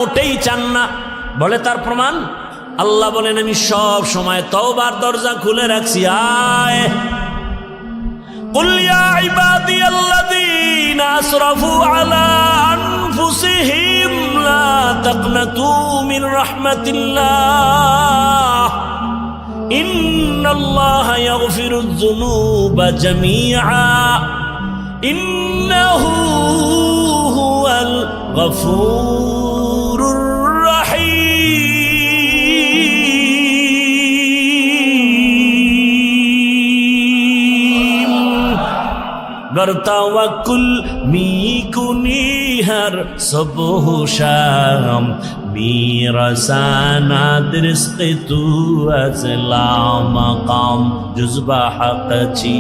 মোটেই চান না। বলে তার প্রমাণ আল্লাহ বলেন আমি সব সময় তওবার দরজা খুলে রাখছি। আয় কুল ইয়া ইবাদিয়াল্লাযীনা আসরাফু আলা আনফুসিহিম লা তাকনাতু মির রাহমাতিল্লাহ ইন্নাল্লাহা ইয়াগফিরুয যুনুবা জামিআ ইন্নাহু হুয়াল গফুরুর बरतावकुल मी कुनी हर सुबह शाम मेरा साना रिस्क तू अज़ला मकाम जुज़बा हक़ची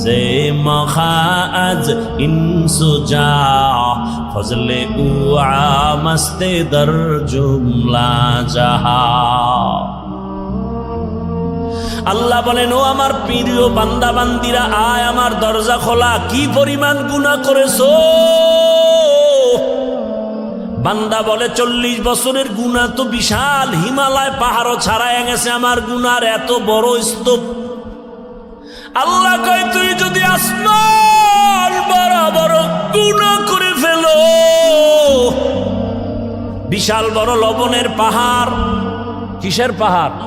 से मखाअज इंसुजा फज़ले उआ मस्ते दर जुमला जहा। আল্লাহ বলেন ও আমার প্রিয় বান্দা বান্দিরা আয় আমার দরজা খোলা। কি পরিমাণ গুনাহ করেছো? বান্দা বলে 40 বছরের গুনাহ তো বিশাল, হিমালয় পাহাড়ও ছাড়ায় গেছে আমার গুনার এত বড় স্তূপ। আল্লাহ কয় তুই যদি আসমান বড় বড় গুনাহ করে ফেলো, বিশাল বড় লবণের পাহাড়। কিসের পাহাড়?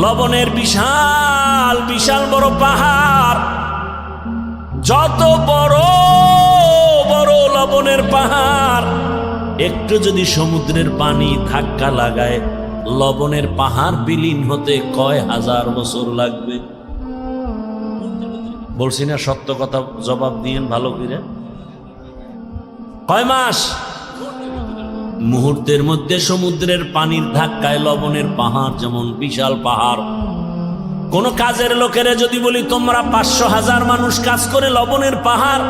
লবণের বিশাল বিশাল বড় পাহাড়। যত বড় বড় লবণের পাহাড় একটু যদি সমুদ্রের পানি ধাক্কা লাগায় লবণের পাহাড় বিলীন হতে কয় হাজার বছর লাগবে? বলছি না সত্য কথা, জবাব দিয়েন ভালো করে। কয় মাস? মুহূর্তের মধ্যে সমুদ্রের পানির ধাক্কায় লবণের পাহাড় যেমন বিশাল পাহাড়। কোন কাজের লোকেরা যদি বলি তোমরা 500,000 মানুষ কাজ করে লবণের পাহাড়,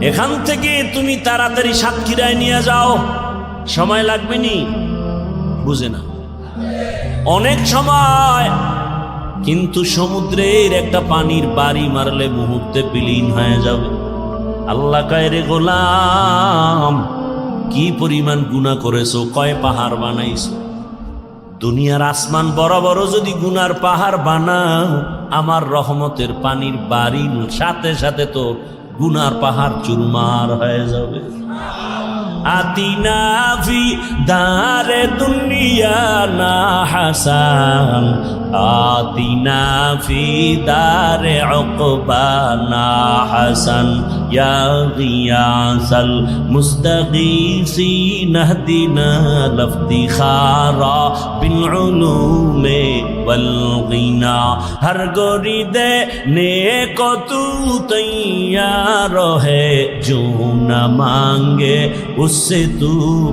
এখান থেকে তুমি তাড়াতাড়ি সাতক্ষীরায় নিয়ে যাও, সময় লাগবে নি? বুঝে না, অনেক সময়। কিন্তু সমুদ্রের একটা পানির বাড়ি মারলে মুহূর্তে বিলীন হয়ে যাবে। আল্লাহ কয় রে গোলাম কি পরিমাণ গুনাহ করেছো, কয় পাহাড় বানাইছো? দুনিয়ার আসমান বড় বড় যদি গুনার পাহাড় বানাও আমার রহমতের পানির বাড়ির সাথে সাথে তো গুনার পাহাড় চুরমার হয়ে যাবে। আতিনা ফি দারে দুনিয়া না হাসান আতিনা ফি দারে উকবা না হাসান ইয়া গিয়াসাল মুস্তাগীসিন হদিনা লফতিখারা বিল উলুমে ওয়াল গিনা হর গরিদে নেক তু তৈয়ার হে जो न मांगे उससे तू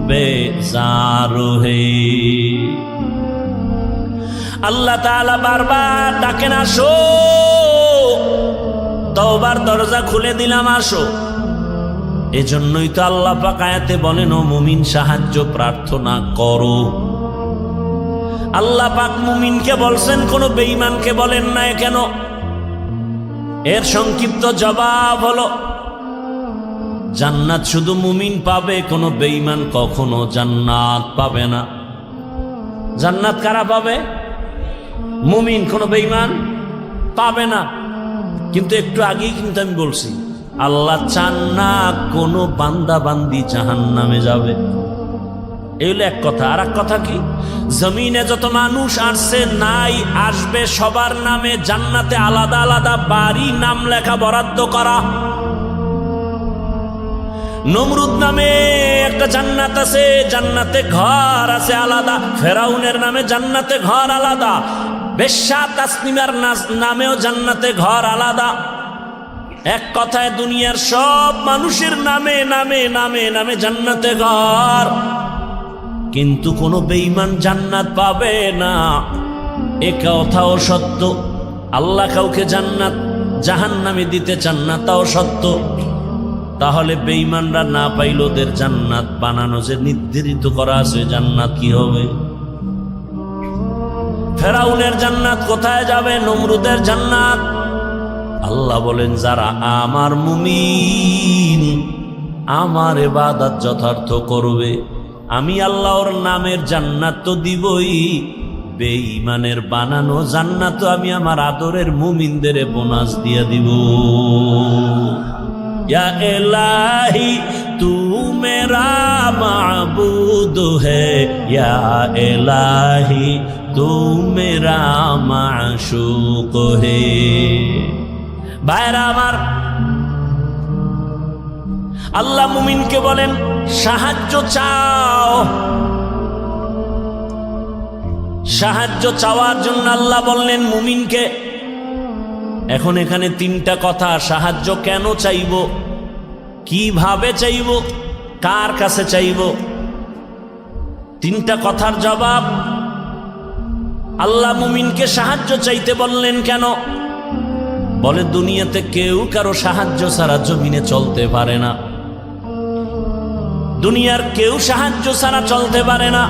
बेजार है। আল্লাহ তাআলা বারবার ডাকেন আসো, তওবার দরজা খুলে দিলাম আসো। এজন্যই তো আল্লাহ পাক আয়াতে বলেন ও মুমিন সাহায্য প্রার্থনা করো। আল্লাহ পাক মুমিনকে বলছেন, কোন বেঈমানকে বলেন না কেন? এর সংক্ষিপ্ত জবাব হলো জান্নাত শুধু মুমিন পাবে, কোনো বেঈমান কখনো জান্নাত পাবে না। জান্নাত কারা পাবে? মুমিন, কোনো বেঈমান পাবে না। কিন্তু একটু আগেই কিন্তু আমি বলছি আল্লাহ চান না কোনো বান্দা বান্দি জাহান্নামে যাবে। এই হলো এক কথা। আর এক কথা কি, জমিনে যত মানুষ আসছে নাই আসবে সবার নামে জান্নাতে আলাদা আলাদা বাড়ি নাম লেখা বরাদ্দ করা। নমরুদ নামে একটা জান্নাত আছে, জান্নাতে ঘর আছে আলাদা। ফেরাউনের নামে জান্নাতে ঘর আলাদা। বেশ্যা তাসনিমার নামেও জান্নাতে ঘর আলাদা। এক কথায় দুনিয়ার সব মানুষের নামে নামে নামে নামে জান্নাতে ঘর। কিন্তু কোনো বেঈমান জান্নাত পাবে না, এ কথাও সত্য। আল্লাহ কাউকে জান্নাত জাহান্নামে দিতে চান না, তাও সত্য। তাহলে বেঈমানরা না পাইল ওদের জান্নাত বানানো যে নির্ধারিত করা আছে, জান্নাত কি হবে? ফেরাউনের জান্নাত কোথায় যাবে? নমরুদের জান্নাত। আল্লাহ বলেন যারা আমার মুমিন, আমার ইবাদত যথার্থ করবে, আমি আল্লাহর নামের জান্নাত তো দিবই, বেঈমানের বানানো জান্নাত আমি আমার আদরের মুমিনদের বোনাস দিয়ে দিব। ইয়া ইলাহি তু মেরা মাবুদ হে, ইয়া ইলাহি তু মেরা মাশুক হে। ভাইরা আমার, আল্লাহ মুমিনকে বলেন সাহায্য চাও। সাহায্য চাওয়ার জন্য আল্লাহ বললেন মুমিনকে। এখন এখানে তিনটা কথা, সাহায্য কেন চাইব, কিভাবে চাইব, কার কাছে চাইব, তিনটা কথার জবাব। আল্লাহ মুমিনকে সাহায্য চাইতে বললেন কেন? বলে দুনিয়াতে কেউ কারো সাহায্য ছাড়া জমিনে চলতে পারে না। দুনিয়ার কেউ সাহায্য ছাড়া চলতে পারে না।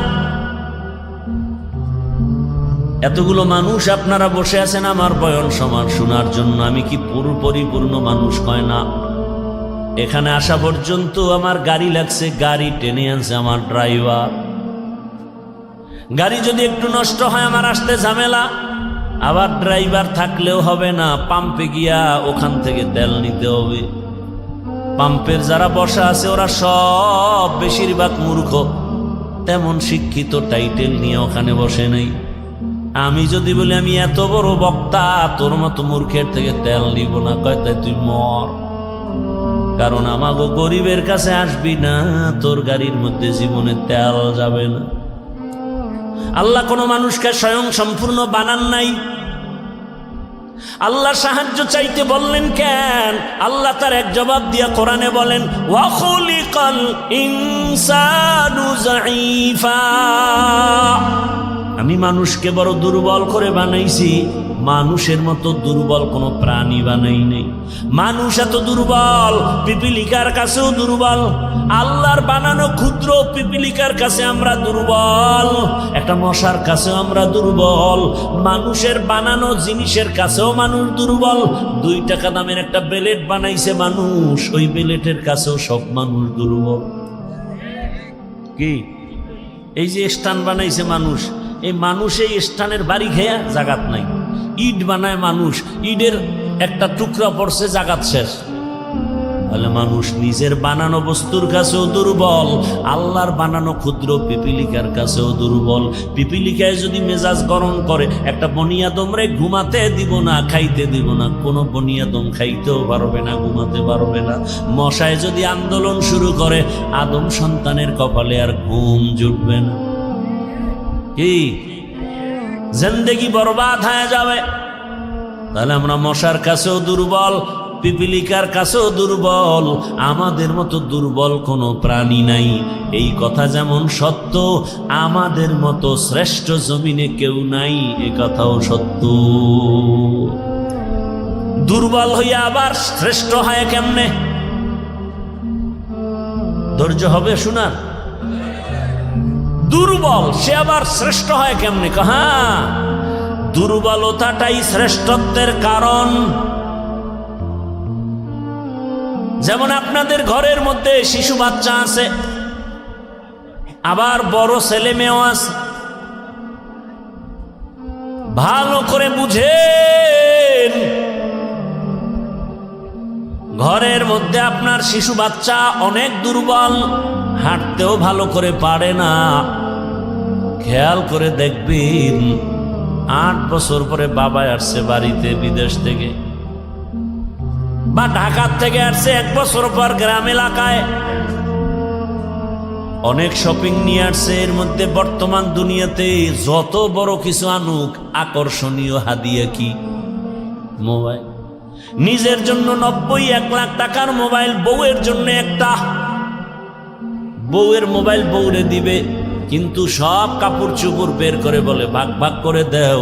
এতগুলো মানুষ আপনারা বসে আছেন আমার বয়ান শোনার জন্য। আমি কি পরিপূর্ণ মানুষ হয় না? এখানে আসা পর্যন্ত আমার গাড়ি লাগছে, গাড়ি টেনে আনছে আমার ড্রাইভার। গাড়ি যদি একটু নষ্ট হয় আমার আসতে ঝামেলা, আবার ড্রাইভার থাকলেও হবে না, পাম্পে গিয়া ওখান থেকে তেল নিতে হবে। পাম্পের যারা বসা আছে ওরা সব বেশিরভাগ মূর্খ, তেমন শিক্ষিত টাইটেল নিয়ে ওখানে বসে নেই। আমি যদি বলি আমি এত বড় বক্তা, তোর মতো মূর্খের থেকে তেল নিব না, কয় তাই তুই মর, কারণ আমাগো গরিবের কাছে আসবি না, তোর গাড়ির মধ্যে জীবনে তেল যাবে না। আল্লাহ কোনো মানুষকে স্বয়ং সম্পূর্ণ বানান নাই। আল্লাহ সাহায্য চাইতে বললেন কেন? আল্লাহ তার এক জবাব দিয়া কোরআনে বলেন ওয়া খুলিকাল ইনসানু যায়ীফা। আমি মানুষকে বড় দুর্বল করে বানাইছি, মানুষের মতো দুর্বল কোনো প্রাণী বানাই নেই। মানুষ এত দুর্বল, পিপিলিকার কাছেও দুর্বল। আল্লাহর বানানো ক্ষুদ্র পিপিলিকার কাছে আমরা দুর্বল, একটা মশার কাছেও আমরা দুর্বল, মানুষের বানানো জিনিসের কাছেও মানুষ দুর্বল। 2 টাকা দামের একটা বেলেট বানাইছে মানুষ, ওই বেলেটের কাছেও সব মানুষ দুর্বল। কি এই যে স্টান বানাইছে মানুষ, এই মানুষ এই স্টানের বাড়ি খেয়া জাগাত নাই। ইট বানায় মানুষ, ইটের একটা টুকরা পড়ছে, জাগাত শেষ। তাহলে মানুষ নিজের বানানো বস্তুর কাছেও দুর্বল, আল্লাহর বানানো ক্ষুদ্র পিপিলিকার কাছেও দুর্বল। পিপিলিকায় যদি মেজাজ গরম করে, একটা বনিয়াদমরে ঘুমাতে দিব না, খাইতে দিব না। কোনো বনিয়াদম খাইতেও পারবে না, ঘুমাতে পারবে না। মশায় যদি আন্দোলন শুরু করে, আদম সন্তানের কপালে আর ঘুম জুটবে না। কি জিন্দেগি বরবাদ হয়ে যাবে। তাহলে আমরা মশার কাছেও দুর্বল, পিপিলিকার কাছেও দুর্বল, আমাদের মতো দুর্বল কোনো প্রাণী নাই। এই কথা যেমন সত্য, আমাদের মতো শ্রেষ্ঠ জমিনে কেউ নাই, এ কথাও সত্য। দুর্বল হইয়া আবার শ্রেষ্ঠ হয় কেমনে? ধৈর্য হবে শোনার। দুর্বল সে আবার শ্রেষ্ঠ হয় কেমনে? হ্যাঁ, দুর্বলতাটাই শ্রেষ্ঠত্বের কারণ। যেমন আপনাদের ঘরের মধ্যে শিশু বাচ্চা আছে, আবার বড় ছেলে মেয়েও আছে। ভালো করে বুঝেন, ঘরের মধ্যে আপনার শিশু বাচ্চা অনেক দুর্বল, হাঁটতেও ভালো করে পারে না। খেয়াল করে দেখবেন 8 বছর পরে বাবা আসছে বাড়িতে বিদেশ থেকে, বা ঢাকার থেকে আসছে 1 বছর পর গ্রাম এলাকায়, অনেক শপিং নিয়ে আসছে। এর মধ্যে বর্তমান দুনিয়াতে যত বড় কিছু আনুক, আকর্ষণীয় হাদিয়া কি? মোবাইল। নিজের জন্য 90-1 লাখ টাকার মোবাইল, বউয়ের জন্য একটা। বউয়ের মোবাইল বউরে দিবে, কিন্তু সব কাপড় চুপড় বের করে বলে ভাগ ভাগ করে দেও।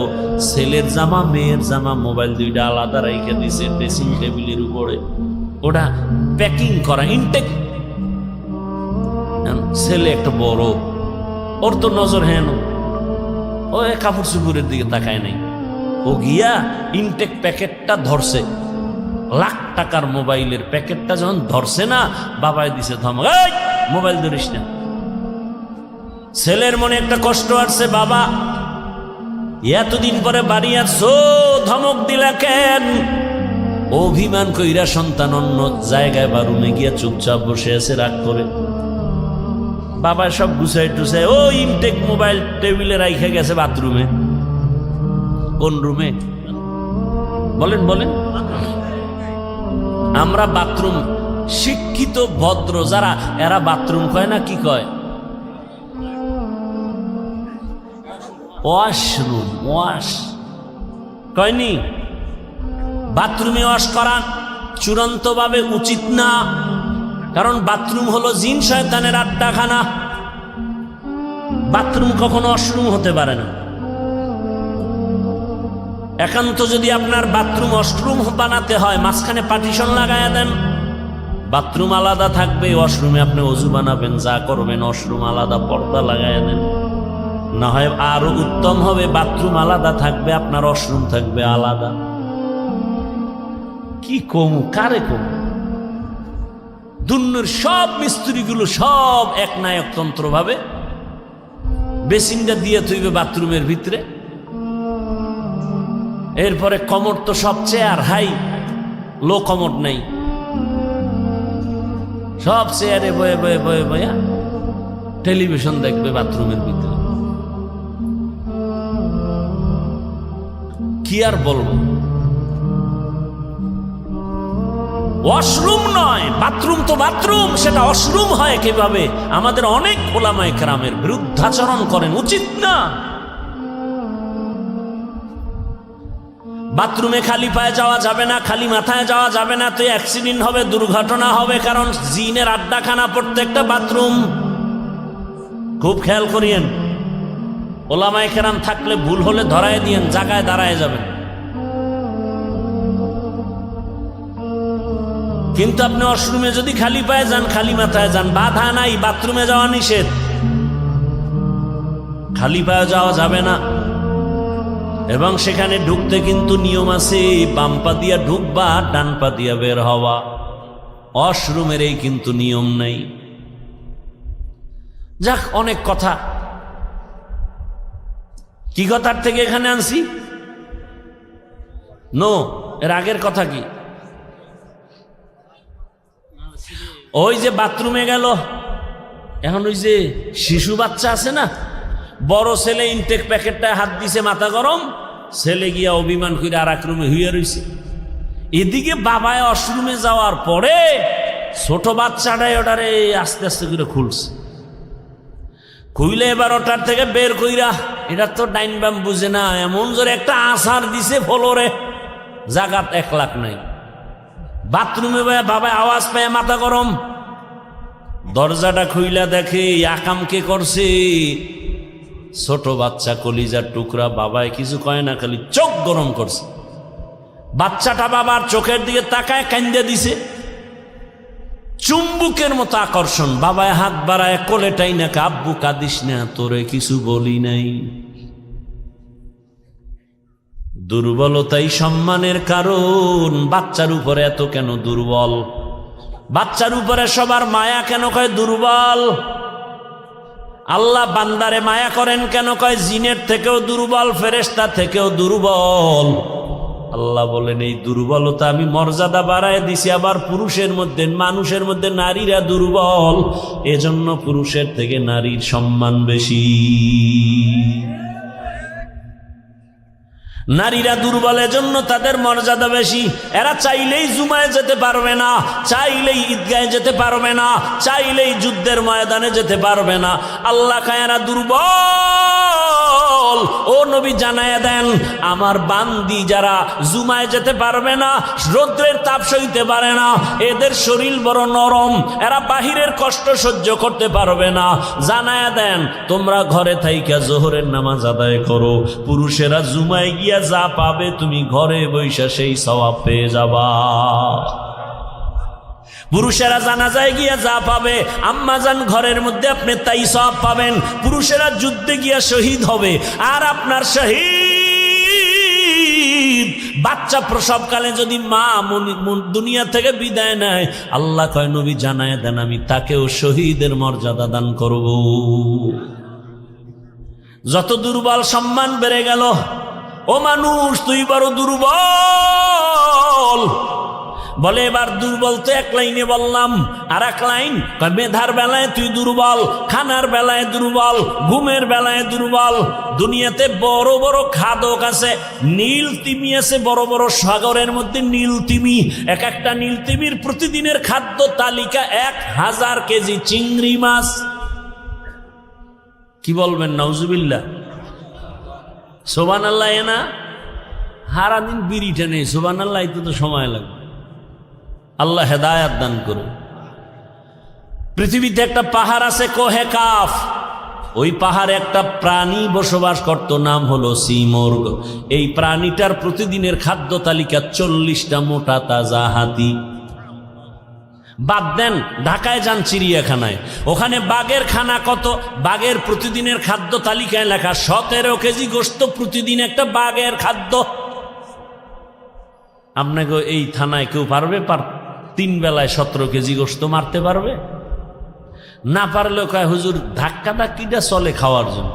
ছেলের জামা মেয়ের জামা মোবাইল 2টা আলাদা রেখে দিছে ড্রেসিং টেবিলের উপরে, ওটা প্যাকিং করা ইনটেক। ছেলে একটা বড়, ওর তো নজর হেন, ও কাপড় চুপড়ের দিকে তাকায় নাই। ও গিয়া ইনটেক প্যাকেটটা ধরছে, লাখ টাকার মোবাইলের প্যাকেটটা যখন ধরছে না, বাবাই দিছে ধমক, এই মোবাইল ধরিস না। ছেলের মনে একটা কষ্ট আসছে, বাবা এতদিন পরে বাড়ি আসছো, ধমক দিলা কেন? অভিমান কইরা সন্তান অন্য জায়গায় বা রুমে গিয়া চুপচাপ বসে আছে রাগ করে। বাবা সব গুছাই টুছাই ও ইনটেক মোবাইল টেবিলে রাইখে গেছে বাথরুমে। কোন রুমে বলেন বলেন? আমরা বাথরুম শিক্ষিত ভদ্র যারা, এরা বাথরুম কয় না, কি কয়? ওয়াশরুম। ওয়াশ কয়নি? বাথরুমে ওয়াশ করা চূড়ান্তভাবে উচিত না, কারণ বাথরুম হলো জিন শয়তানের আড্ডাখানা। বাথরুম কখনো ওয়াশরুম হতে পারে না। একান্ত যদি আপনার বাথরুম ওয়াশরুম বানাতে হয়, মাঝখানে পার্টিশন লাগায়া দেন, বাথরুম আলাদা থাকবে, ওয়াশরুমে আপনি ওযু বানাবেন, যা করবেন, ওয়াশরুম আলাদা, পর্দা লাগায়া দেন। না হয় আরো উত্তম হবে, বাথরুম আলাদা থাকবে, আপনার ওয়াশরুম থাকবে আলাদা। কি কমু, কারে কমু? দুনিয়ার সব মিস্ত্রিগুলো সব এক নায়কতন্ত্র ভাবে বেসিনটা দিয়ে থইবে বাথরুমের ভিতরে। এরপরে কমর তো সব চেয়ার হাই, লো কমর নেই, সব চেয়ারে বয়ে বয়ে বয়ে বয়া টেলিভিশন দেখবে বাথরুমের ভিতরে। কি আর বলবো? ওয়াশরুম নয়, বাথরুম তো বাথরুম, সেটা ওয়াশরুম হয় কিভাবে? আমাদের অনেক ওলামায়ে কেরামের বিরুদ্ধাচরণ করেন, উচিত না। বাথরুমে খালি পায়ে যাওয়া যাবে না, খালি মাথায় যাওয়া যাবে না, তো অ্যাক্সিডেন্ট হবে, দুর্ঘটনা হবে, কারণ জিনের আড্ডাখানা প্রত্যেকটা বাথরুম। খুব খেয়াল করিয়েন, ওলামায়ে কেরাম থাকলে ভুল হলে ধরায় দিয়েন, জায়গায় দাঁড়ায় যাবেন। কিন্তু আপনি ওয়াশরুমে যদি খালি পায়ে যান, খালি মাথায় যান, বাধা নাই, বাথরুমে যাওয়া নিষেধ, খালি পায়ে যাওয়া যাবে না। এবং সেখানে ঢুকতে কিন্তু নিয়ম আছে, বাম পা দিয়া ঢুকবা, ডান পা দিয়া বের হওয়া। ওয়াশরুমের এই কিন্তু নিয়ম নাই। যাক, অনেক কথা। কি কথার থেকে এখানে আনছি? নো, এর আগের কথা কি? ওই যে বাথরুমে গেল, এখন ওই যে শিশু বাচ্চা আছে না, বড় ছেলে ইনটেক প্যাকেটটা হাত দিছে, মাথা গরম, ছেলে গিয়া অভিমান করে আর এক রুমে হইয়া রইছে। এদিকে বাবায় ওয়াশরুমে যাওয়ার পরে ছোট বাচ্চাটাই ওটারে আস্তে আস্তে করে খুলছে, খুইলে এবার ওটার থেকে বের কইরা, এটা তো ডাইন বাম বুঝে না, এমন জোরে একটা আছাড় দিছে ফ্লোরে, জাগাত 1 লাখ নাই। বাথরুমে বাবা আওয়াজ পায়, মাথা গরম, দরজাটা খুইলা দেখে আকাম কে করছে, ছোট বাচ্চা, কলিজার টুকরা। বাবায় কিছু কয় না, খালি চোখ গরম করছে। বাচ্চাটা বাবার চোখের দিকে তাকায় কান্দে দিছে, চুম্বুকের মতো আকর্ষণ। বাবায় হাত বাড়ায় কোলেটাই না, আব্বু কাঁদিস না, তোরে কিছু বলি নাই। দুর্বলতাই সম্মানের কারণ। বাচ্চার উপরে এত কেন দুর্বল? বাচ্চার উপরে সবার মায়া কেন কয় দুর্বল? আল্লাহ বান্দারে মায়া করেন কেন কয় জিনের থেকেও দুর্বল, ফেরেশতা থেকেও দুর্বল। আল্লাহ বলেন এই দুর্বলতা আমি মর্যাদা বাড়ায় দিছি। আবার পুরুষের মধ্যে, মানুষের মধ্যে নারীরা দুর্বল, এজন্য পুরুষের থেকে নারীর সম্মান বেশি। নারীরা দুর্বল, এজন্য তাদের মর্যাদা বেশি। এরা চাইলেই জুমায় যেতে পারবে না, চাইলেই ঈদগাহে যেতে পারবে না, চাইলেই যুদ্ধের ময়দানে যেতে পারবে না। আল্লাহ কায়ারা দুর্বল। ও নবী জানায়া দেন, আমার বান্দি যারা জুমায় যেতে পারবে না, রৌদ্রের তাপ সইতে পারে না, এদের শরীর বড় নরম, এরা বাহিরের কষ্ট সহ্য করতে পারবে না, জানায়া দেন তোমরা ঘরে থাইকা জোহরের নামাজ আদায় করো। পুরুষেরা জুমায় গিয়া যা পাবে তুমি ঘরে বৈশা সেই সওয়াব পেয়ে যাবা। পুরুষেরা জানাজায় গিয়া যা পাবে, আম্মাজান ঘরের মধ্যে আপনি তাই সওয়াব পাবেন। পুরুষেরা যুদ্ধে গিয়া শহীদ হবে, আর আপনার শহীদ বাচ্চা প্রসবকালে যদি মা দুনিয়া থেকে বিদায় নেয়, আল্লাহ কয় নবী জানায় দেন আমি তাকেও শহীদের মর্যাদা দান করব। যত দুর্বল সম্মান বেড়ে গেল। ও মানুষ, তুই বড় দুর্বল। বলে এবার দুর্বল তো এক লাইনে বললাম, আর এক লাইন মেধার বেলায় তুই দুর্বল, খানার বেলায় দুর্বল, ঘুমের বেলায় দুর্বল। দুনিয়াতে বড় বড় খাদক আছে, নীল তিমি আছে, বড় বড় সাগরের মধ্যে নীল তিমি। এক একটা নীল তিমির প্রতিদিনের খাদ্য তালিকা 1000 কেজি চিংড়ি মাছ। কি বলবেন নাউজুবিল্লাহ, সুবহানাল্লাহ। না সারাদিন বিড়িটা নেই, সুবহানাল্লাহ, তো সময় লাগবে। আল্লাহ হেদায়াত দান করুন। পৃথিবীতে একটা পাহাড় আছে কোহে কাফ, ওই পাহাড়ে একটা প্রাণী বসবাস করত, নাম হলো সিমর্গ। এই প্রাণীটার প্রতিদিনের খাদ্য তালিকা 40টা মোটা তাজা হাতি। বাদ দেন, ঢাকায় যান চিড়িয়াখানায়, ওখানে বাঘের খানা কত? বাঘের প্রতিদিনের খাদ্য তালিকায় লেখা 17 কেজি গোশত প্রতিদিন একটা বাঘের খাদ্য। আপনাকে এই থানায় কেউ পারবে 3 বেলায় 17 কেজি গোশত মারতে পারবে? না পারলেও কয় হুজুর ধাক্কা ধাক্কিটা চলে খাওয়ার জন্য।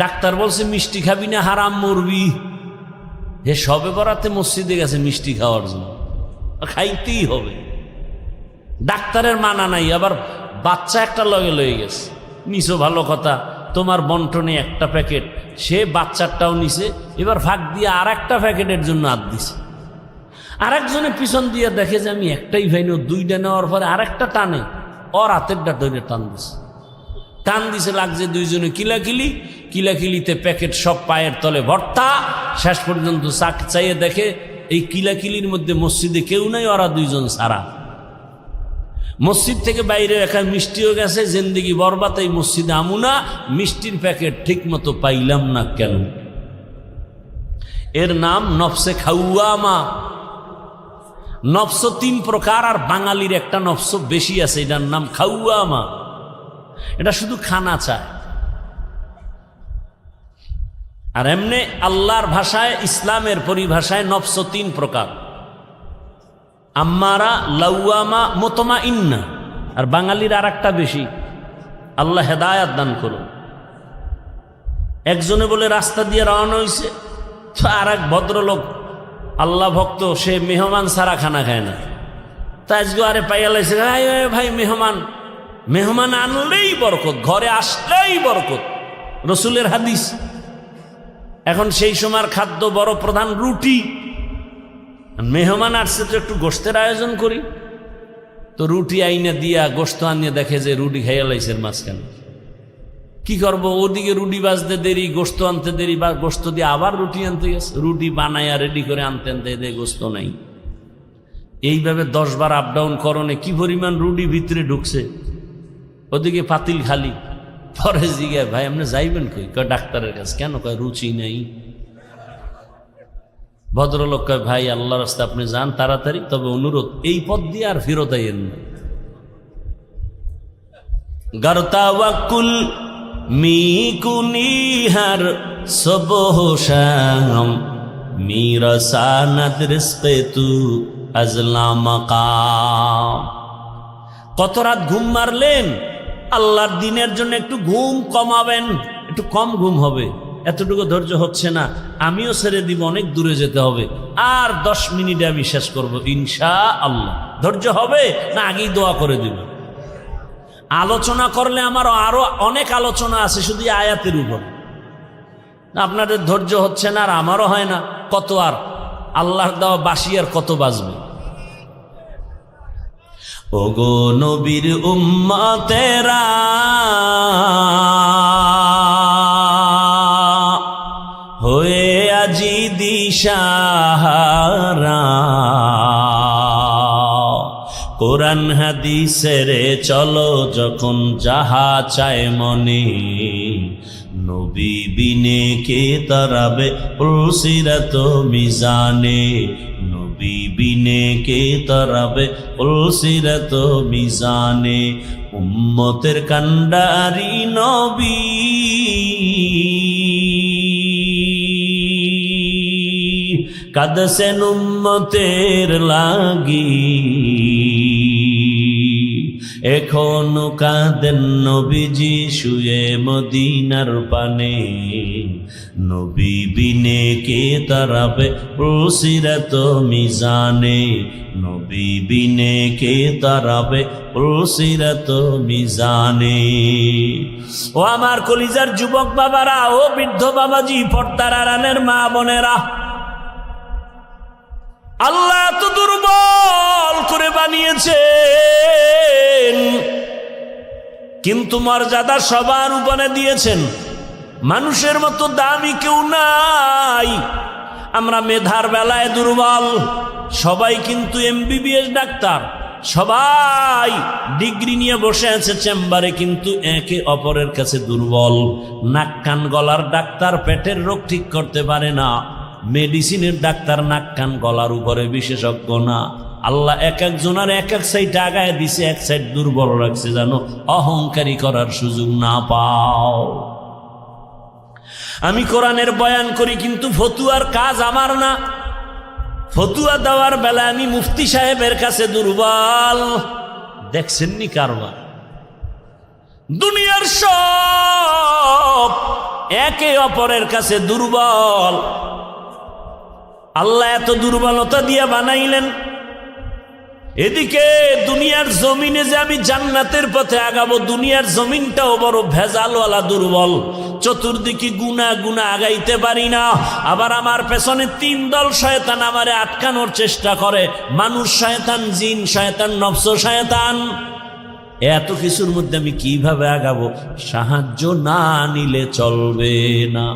ডাক্তার বলছে মিষ্টি খাবি না, হারাম মরবি। হে সবে বরাতে মসজিদে গেছে মিষ্টি খাওয়ার জন্য, খাইতেই হবে। ডাক্তারের মানা নাই, আবার বাচ্চা একটা লয়ে গেছে, নিছো ভালো কথা, তোমার বন্টনে একটা প্যাকেট, সে বাচ্চারটাও নিছে, এবার ভাগ দিয়ে আর একটা প্যাকেটের জন্য হাত দিছে। আরেকজনে পিছন দিয়ে দেখে যে আমি একটাই ভাই নো, 2টা নেওয়ার পরে আরেকটা টানে, ওর হাতেরটা ধরে টান দিছে, লাগছে দুইজনে কিলাকিলিতে প্যাকেট সব পায়ের তলে ভর্তা। শেষ পর্যন্ত চাইয়ে দেখে এই কিলাকিলির মধ্যে মসজিদে কেউ নাই, ওরা 2জন সারা। মসজিদ থেকে বাইরে রাখা মিষ্টিও গেছে, জিন্দেগি বরবাদ, এই মসজিদে আমুনা, মিষ্টির প্যাকেট ঠিক মতো পাইলাম না কেন? এর নাম নফসে খাওয়ামা। নফস 3 প্রকার, আর বাঙালির একটা নফস বেশি আছে, এটার নাম খাওয়ামা। এটা শুধু খানা চায়। আর এমনি আল্লাহর ভাষায়, ইসলামের পরিভাষায় নফস 3 প্রকার, আম্মারা, লাউয়ামা, মুতমাইন্না। আর বাঙালির আর একটা বেশি। আল্লাহ হেদায়াত দান করুন। একজনে বলে রাস্তা দিয়ে রওনা হয়েছে, তো আর এক ভদ্রলোক আল্লাহ ভক্ত, সে মেহমান সারা খানা খায় না। তা আজকে আরে পাইয়া লাইছে, ভাই মেহমান আনলেই বরকত, ঘরে আসলেই বরকত, রসুলের হাদিস। এখন সেই সময়ের খাদ্য বড় প্রধান রুটি। মেহমান আসছে তো একটু গোশতের আয়োজন করি, তো রুটি আইনা দিয়া গোশত আনিয়ে দেখে যে রুটি খাইয়া লাইছে মাঝখানে। কি করবো, ওদিকে রুটি বাজতে দেরি, গোশত আনতে দেরি, বা গোশত দিয়ে আবার রুটি আনতে গেছে, রুটি বানাইয়া রেডি করে আনতে গোশত নাই। এইভাবে 10 বার আপ ডাউন করণে কি পরিমাণ রুটি ভিতরে ঢুকছে, ওদিকে পাতিল খালি। পরে জিগায়, ভাই আপনি যাইবেন কই? কয় ডাক্তারের কাছে। কেন? কয় রুচি নেই। ভদ্রলোক কয়, ভাই আল্লাহর রাস্তা আপনি যান তাড়াতাড়ি, তবে অনুরোধ এই পথ দিয়ে আর ফেরত আইয়েন না। গরতাওয়াকুল মিকুনিহার সবহশাম মিরাসানাত রিজকে তু আজলা মাকাম। কত রাত ঘুম মারলেন? আল্লাহর দিনের জন্য একটু ঘুম কমাবেন, একটু কম ঘুম হবে। এতটুকু ধৈর্য হচ্ছে না, আমিও ছেড়ে দিব, অনেক দূরে যেতে হবে। আর 10 মিনিটে আমি শেষ করবো ইনশাআল্লাহ। ধৈর্য হবে না আগেই দোয়া করে দিব? আলোচনা করলে আমার আরো অনেক আলোচনা আছে শুধু আয়াতের উপর। আপনাদের ধৈর্য হচ্ছে না, আর আমারও হয় না। কত আর আল্লাহর দেওয়া বাসি আর কত বাজবে? ওগো নবীর উম্মতেরা, হয়ে আজি দিশাহারা, কোরআন হাদিসের চলো যখন যাহা চায় মনে, নবী বিনে কে তারাবে পুলসিরাত মিজানে, নবী বিনে কে তারাবে পুলসিরাত মিজানে। উম্মতের কান্ডারি নবী, কাঁদছেন উম্মতের লাগি, এখনো কাঁদেন নবীজি শুয়ে মদিনার পানে, নবী বিনে কে তারাবে প্রসিরাত মিজানে, নবী বিনে কে তারাবে প্রসিরাত মিজানে। ও আমার কলিজার যুবক বাবারা, ও বৃদ্ধ বাবাজি, পর্দার আড়ালের মা বোনেরা, আল্লাহ তো দুর্বল করে বানিয়েছেন, কিন্তু মর্যাদা সবার উপরে দিয়েছেন। মানুষের মতো দামি কেউ নাই। আমরা মেধার বেলায় দুর্বল, সবাই কিন্তু MBBS ডাক্তার, সবাই ডিগ্রি নিয়ে বসে আছে চেম্বারে, কিন্তু একে অপরের কাছে দুর্বল। নাক কান গলার ডাক্তার পেটের রোগ ঠিক করতে পারে না, মেডিসিনের ডাক্তার নাক কান গলার উপরে বিশেষজ্ঞ না। আল্লাহ এক একজনের এক এক সাইড আগায় দিছে, এক সাইড দুর্বল রাখছে, জানো, অহংকারী করার সুযোগ না পাও। আমি কোরআনের বয়ান করি, কিন্তু ফতুয়ার কাজ আমার না। ফতুয়া দেওয়ার বেলায় আমি মুফতি সাহেবের কাছে দুর্বল। দেখছেননি কারবার? দুনিয়ার সব একে অপরের কাছে দুর্বল। আল্লাহ এত দুর্বলতা দিয়ে বানাইলেন, এদিকে দুনিয়ার জমিনে যে আমি জান্নাতের পথে আগাবো, দুনিয়ার জমিনটাও বড় ভেজালওয়ালা দুর্বল। চতুর্দিকে গুনাহ গুনাহ আগাইতে পারি না। আবার আমার পেছনে 3 দল শয়তান আমারে আটকানোর চেষ্টা করে, মানুষ শয়তান, জিন শয়তান, নফস শয়তান। এত কিছুর মধ্যে আমি কিভাবে আগাবো? সাহায্য না নিলে চলবে না,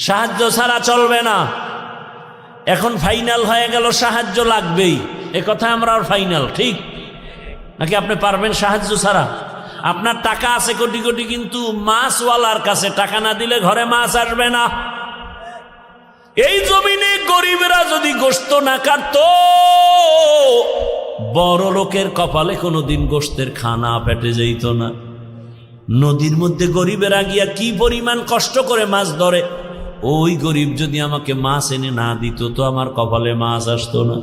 সাহায্য ছাড়া চলবে না। এখন ফাইনাল হয়ে গেল, সাহায্য লাগবেই। এ কথা আমরা ফাইনাল, ঠিক নাকি? আপনি পারবেন সাহায্য ছাড়া? আপনার টাকা আছে কোটি কোটি, কিন্তু মাছওয়ালার কাছে টাকা না দিলে ঘরে মাছ আসবে না। এই জমিনে গরিবরা যদি গোশত না কাটতো, বড় লোকের কপালে কোনোদিন গোশতের খানা পেটে যেত না। নদীর মধ্যে গরিবেরা গিয়া কি পরিমাণ কষ্ট করে মাছ ধরে, ওই গরিব যদি আমাকে মাছ এনে না দিত, তো আমার কপালে মাছ আসতো না।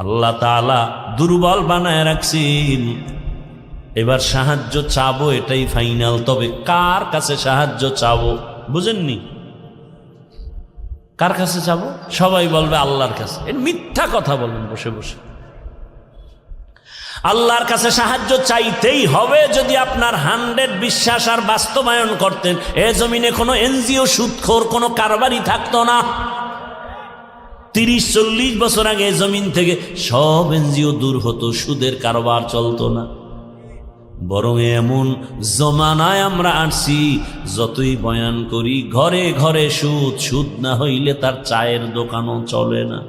আল্লাহ তাআলা দুর্বল বানায় রাখছেন। এবার সাহায্য চাবো, এটাই ফাইনাল। তবে কার কাছে সাহায্য চাবো বুঝেননি? কার কাছে চাবো? সবাই বলবে আল্লাহর কাছে। এর মিথ্যা কথা বলেন বসে বসে। আল্লাহর কাছে সাহায্য চাইতেই হবে। যদি আপনার 100 বিশ্বাস আর বাস্তবায়ন করতেন, এ জমিনে কোনো NGO সুদখোর কোনো কারবারই থাকতো না। 30-40 বছর আগে জমিন থেকে সব NGO দূর হতো, সুদের কারবার চলতো না। বরং এমন জমানায় আমরা আসছি, যতই বয়ান করি ঘরে ঘরে সুদ, সুদ না হইলে তার চায়ের দোকানও চলে না।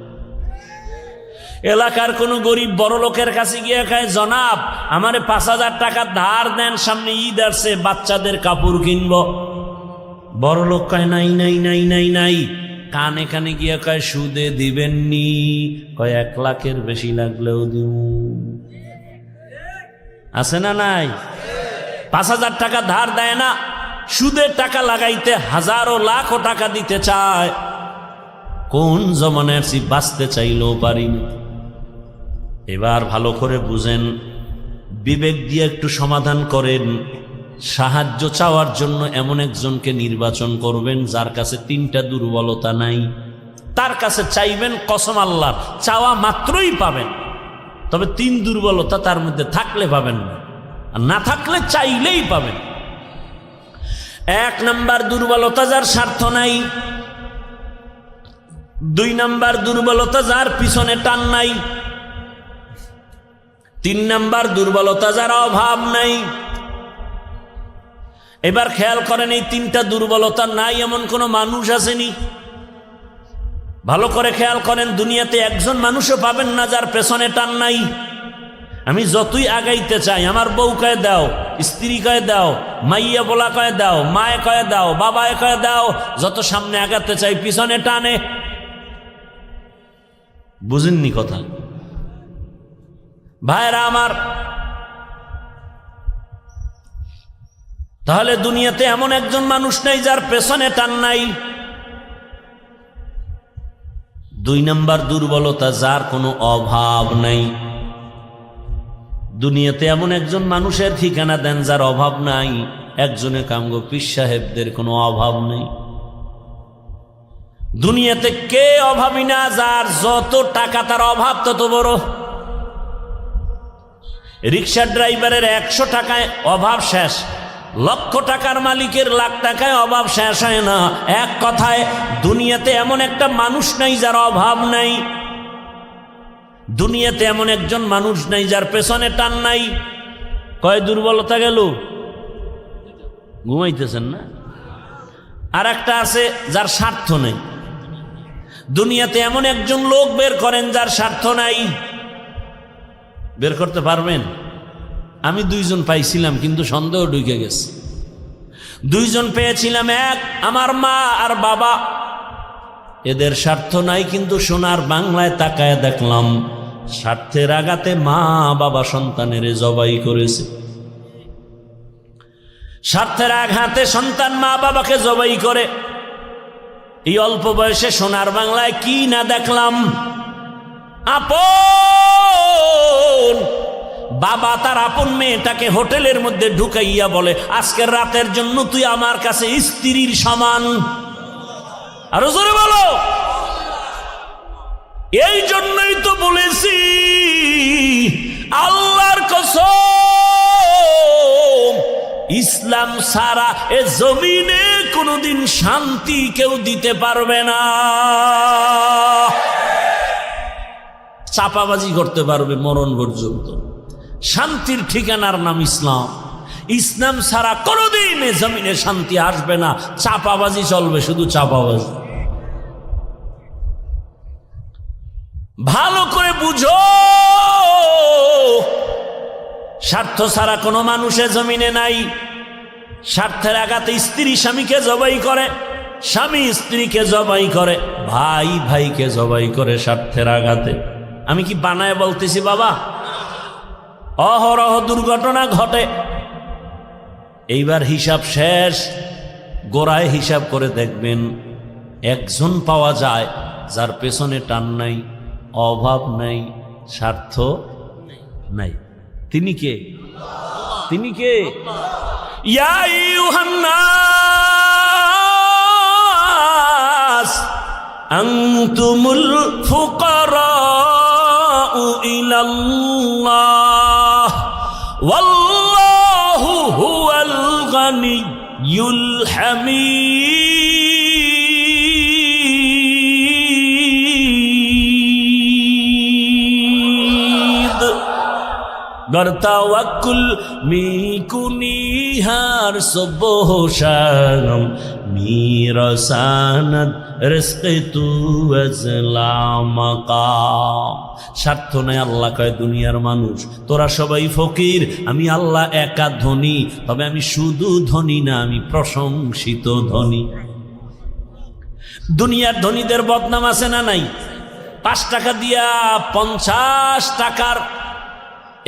এলাকার কোনো গরিব বড় লোকের কাছে গিয়ে খায়, জনাব আমারে 5000 টাকা ধার দেন, সামনে ঈদ আসছে, বাচ্চাদের কাপড় কিনবো। বড় লোক কয় নাই নাই নাই নাই নাই। কানে কানে গিয়ে কয় সুদে দিবেননি? কয় 1 লাখের বেশি লাগলেও দিব। আছে না নাই? 5000 টাকা ধার দেয় না, সুদের টাকা লাগাইতে হাজারো লাখো টাকা দিতে চায়। কোন জমানায় বাঁচতে চাইলেও পারি না। এবার ভালো করে বুঝেন, বিবেক দিয়ে একটু সমাধান করেন। সাহায্য চাওয়ার জন্য এমন একজনকে নির্বাচন করবেন যার কাছে 3টা দুর্বলতা নাই। তার কাছে চাইবেন, কসম আল্লাহ, চাওয়া মাত্রই পাবেন। তবে 3 দুর্বলতা তার মধ্যে থাকলে পাবেন না, আর না থাকলে চাইলেই পাবেন। 1 নাম্বার দুর্বলতা, যার স্বার্থ নাই। 2 নাম্বার দুর্বলতা, যার পিছনে টান নাই। 3 নাম্বার দুর্বলতা, যার অভাব নাই। এবার খেয়াল করেন, এই 3টা দুর্বলতা নাই এমন কোন মানুষ আসেনি? ভালো করে খেয়াল করেন, দুনিয়াতে একজন মানুষও পাবেন না যার পেছনে টান নাই। আমি যতই আগাইতে চাই, আমার বউ কয়ে দাও, স্ত্রী কয়ে দাও, মাইয়া বলা কয়ে দাও, মায়ে কয়ে দাও, বাবায় কয়ে দাও, যত সামনে আগাতে চাই পিছনে টানে। বুঝেননি কথা? ভাইরা আমার, তাহলে দুনিয়াতে এমন একজন মানুষ নাই যার পেছনে টান নাই। 2 নাম্বার দুর্বলতা, যার কোনো অভাব নাই। দুনিয়াতে এমন একজন মানুষের ঠিকানা দেন যার অভাব নাই। একজনে কামগো পীর সাহেবদের কোনো অভাব নেই। দুনিয়াতে কে অভাবী না? যার যত টাকা তার অভাব তত বড়। রিক্সা ড্রাইভারের 100 টাকায় অভাব শেষ, লক্ষ টাকার মালিকের লাখ টাকায় অভাব শেষ হয় না। এক কথায় দুনিয়াতে এমন একটা মানুষ নাই যার অভাব নাই। দুনিয়াতে এমন একজন মানুষ নাই যার পেছনে টান নাই। কয় দুর্বলতা গেল? ঘুমাইতেছেন না? আর একটা আছে যার স্বার্থ নেই। দুনিয়াতে এমন একজন লোক বের করেন যার স্বার্থ নাই। বের করতে পারবেন? আমি 2 জন পাইছিলাম, কিন্তু সন্দেহ ঢুকে গেছে। 2 জন পেয়েছিলাম, এক আমার মা আর বাবা। এদের স্বার্থ নাই, কিন্তু সোনার বাংলায় তাকায় দেখলাম স্বার্থের আঘাতে মা বাবা সন্তানের জবাই করেছে। স্বার্থের আঘাতে সন্তান মা বাবাকে জবাই করে। এই অল্প বয়সে সোনার বাংলায় কি না দেখলাম। আপন বাবা তার আপন মেয়েটাকে হোটেলের মধ্যে ঢুকাইয়া বলে, আজকের রাতের জন্য তুই আমার কাছে স্ত্রীর সমান। আরো জোরে বলো। এই জন্যই তো বলেছি আল্লাহর কসম, ইসলাম ছাড়া এ জমিনে কোনোদিন শান্তি কেউ দিতে পারবে না। চাপাবাজি করতে পারবে মরণ পর্যন্ত। শান্তির ঠিকানার নাম ইসলাম। ইসলাম ছাড়া কোনোদিন এ জমিনে শান্তি আসবে না। চাপাবাজি চলবে, শুধু চাপাবাজি। ভালো করে বুঝো, স্বার্থ ছাড়া কোনো মানুষের জমিনে নাই। স্বার্থের আঘাতে স্ত্রী স্বামীকে জবাই করে, স্বামী স্ত্রীকে জবাই করে, ভাই ভাইকে জবাই করে স্বার্থের আঘাতে। আমি কি বানায় বলতেছি বাবা? অহরহ দুর্ঘটনা ঘটে। এইবার হিসাব শেষ, গোড়ায় হিসাব করে দেখবেন একজন পাওয়া যায় যার পেছনে টান নাই, অভাব নাই, স্বার্থ নাই। তিনি কে? তিনি কে? ইয়া আইয়ুহান্নাস আনতুমুল ফুকারাউ ইলাল্লাহ ওয়াল্লাহু হুয়াল গানিয়্যুল হামিদ। गर तवक्कुल मीकुनी हार सुबह शाम मीरसानत रिस्क तू अज़लामकाम। স্বার্থ নাই। আল্লাহ কয় দুনিয়ার মানুষ তোরা সবাই ফকির, আমি আল্লাহ একা ধনী। তবে আমি শুধু ধনী না, আমি প্রশংসিত ধনী। দুনিয়ার ধনীদের বদনাম আছে না নাই? 5 টাকা দিয়া 50 টাকার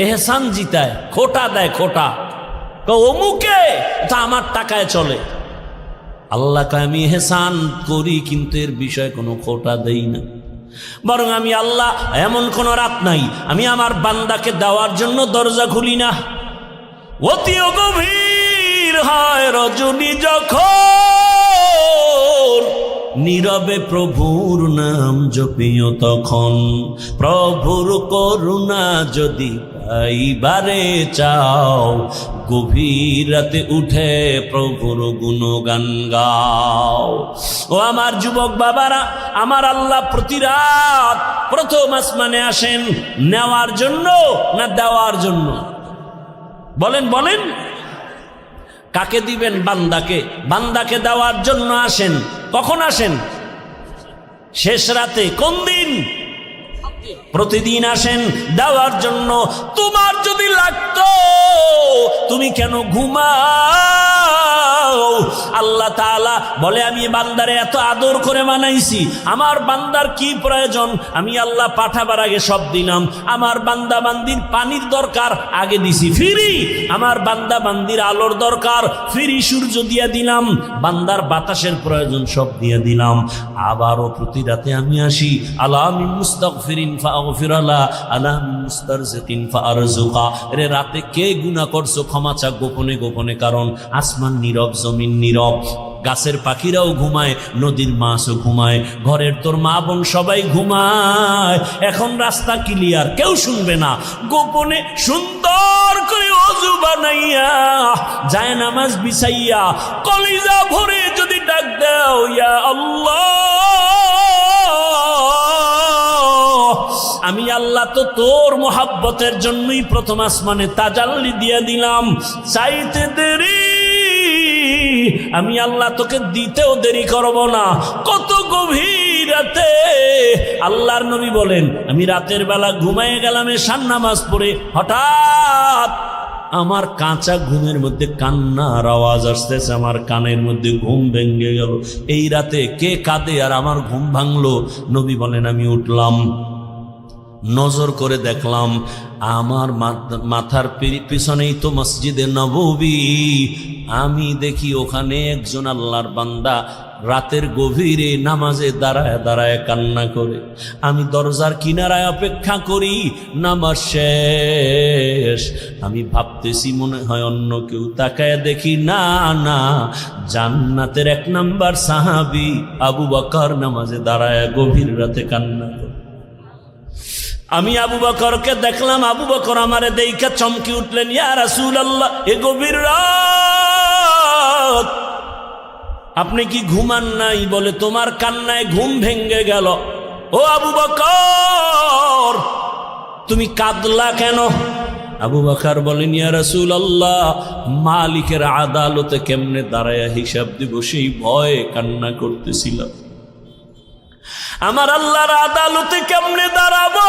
এহসান জিতায়, খোটা দেয়, খোটা। অমুকে তা আমার টাকায় চলে। আল্লাহ কয় আমি এহসান করি, কিন্তু এর বিষয়ে কোনো খোটা দেই না। বরং আমি আল্লাহ এমন কোন রাত নাই আমি আমার বান্দাকে দেওয়ার জন্য দরজা খুলি না। অতি গভীর হয় রজনী যখন, নীরবে প্রভুর নাম জপিও তখন। প্রভুর করুণা যদি পাইবারে চাও, গভীর রাতে উঠে প্রভুর গুণগান গাও। ও আমার যুবক বাবারা, আমার আল্লাহ প্রতি রাত প্রথম আসমানে আসেন নেওয়ার জন্য না দেওয়ার জন্য? বলেন বলেন। কাকে দিবেন? বান্দাকে। বান্দাকে দেওয়ার জন্য আসেন। কখন আসেন? শেষ রাতে। কোন দিন? প্রতিদিন আসেন দেওয়ার জন্য। তোমার যদি লাগতো তুমি কেন ঘুমাও? আল্লাহ তাআলা বলে আমি বান্দারে এত আদর করে বানাইছি, আমার বান্দার কি প্রয়োজন আমি আল্লাহ পাঠাবার আগে সব দিলাম। আমার বান্দা বান্দির পানির দরকার আগে দিছি ফ্রি, আমার বান্দা বান্দির আলোর দরকার ফ্রি সূর্য দিয়ে দিলাম, বান্দার বাতাসের প্রয়োজন সব দিয়ে দিলাম। আবারও প্রতি রাতে আমি আসি, আলা মিন মুস্তাগফিরিন ফাগফিরালা, আলা মিন মুস্তারজিকিন ফারজুকা। রে রাতে কে গুনাহ করছো ক্ষমা চা গোপনে গোপনে, কারণ আসমান নীরব, জমিন নীরব, গাছের পাখিরাও ঘুমায়, নদীর মাছও ঘুমায়, ঘরের তোর মা বোন সবাই ঘুমায়। এখন রাস্তা ক্লিয়ার, কেউ শুনবে না। গোপনে সুন্দর করে ওযু বানাইয়া যায় নামাজ বিছাইয়া কলিজা ভরে যদি ডাক দাও ইয়া আল্লাহ, আমি আল্লাহ তো তোর মোহাব্বতের জন্যই প্রথম আসমানে তাজাল্লি দিয়ে দিলাম, চাইতে দেরি আমি আল্লাহ তোকে দিতেও দেরি করব না। কত গভীর রাতে আল্লাহর নবী বলেন আমি রাতের বেলা ঘুমায় গেলাম এশার নামাজ পড়ে, হঠাৎ আমার কাঁচা ঘুমের মধ্যে কান্নার আওয়াজ আসতেছে, আমার কানের মধ্যে ঘুম ভেঙে গেল। এই রাতে কে কাঁদে আর আমার ঘুম ভাঙলো? নবী বলেন আমি উঠলাম, নজর করে দেখলাম আমার মাথার পিছনেই তো মসজিদে নববী। আমি দেখি ওখানে একজন আল্লাহর বান্দা রাতের গভীরে নামাজে দাঁড়ায় দাঁড়ায় কান্না করে। আমি দরজার কিনারায় অপেক্ষা করি, নামাজ শেষ। আমি ভাবতেছি মনে হয় অন্য কেউ, তাকায় দেখি না না, জান্নাতের 1 নাম্বার সাহাবী আবু বকর নামাজে দাঁড়ায় গভীর রাতে কান্না করে। আমি আবু বকরকে দেখলাম, আবু বকর আমারে দেইখা চমকে উঠলেন, ইয়া রাসূলুল্লাহ এ গভীর রাত আপনি কি ঘুমান নাই? বলে তোমার কান্নায় ঘুম ভেঙে গেল। ও আবু বকর তুমি কাঁদলা কেন? আবু বকর বলেন ইয়া রাসূলুল্লাহ মালিকের আদালতে কেমনে দাঁড়ায়া হিসাব দিব সেই ভয়ে কান্না করতেছিলাম। আমার আল্লাহর আদালতে কেমনে দাঁড়াবো?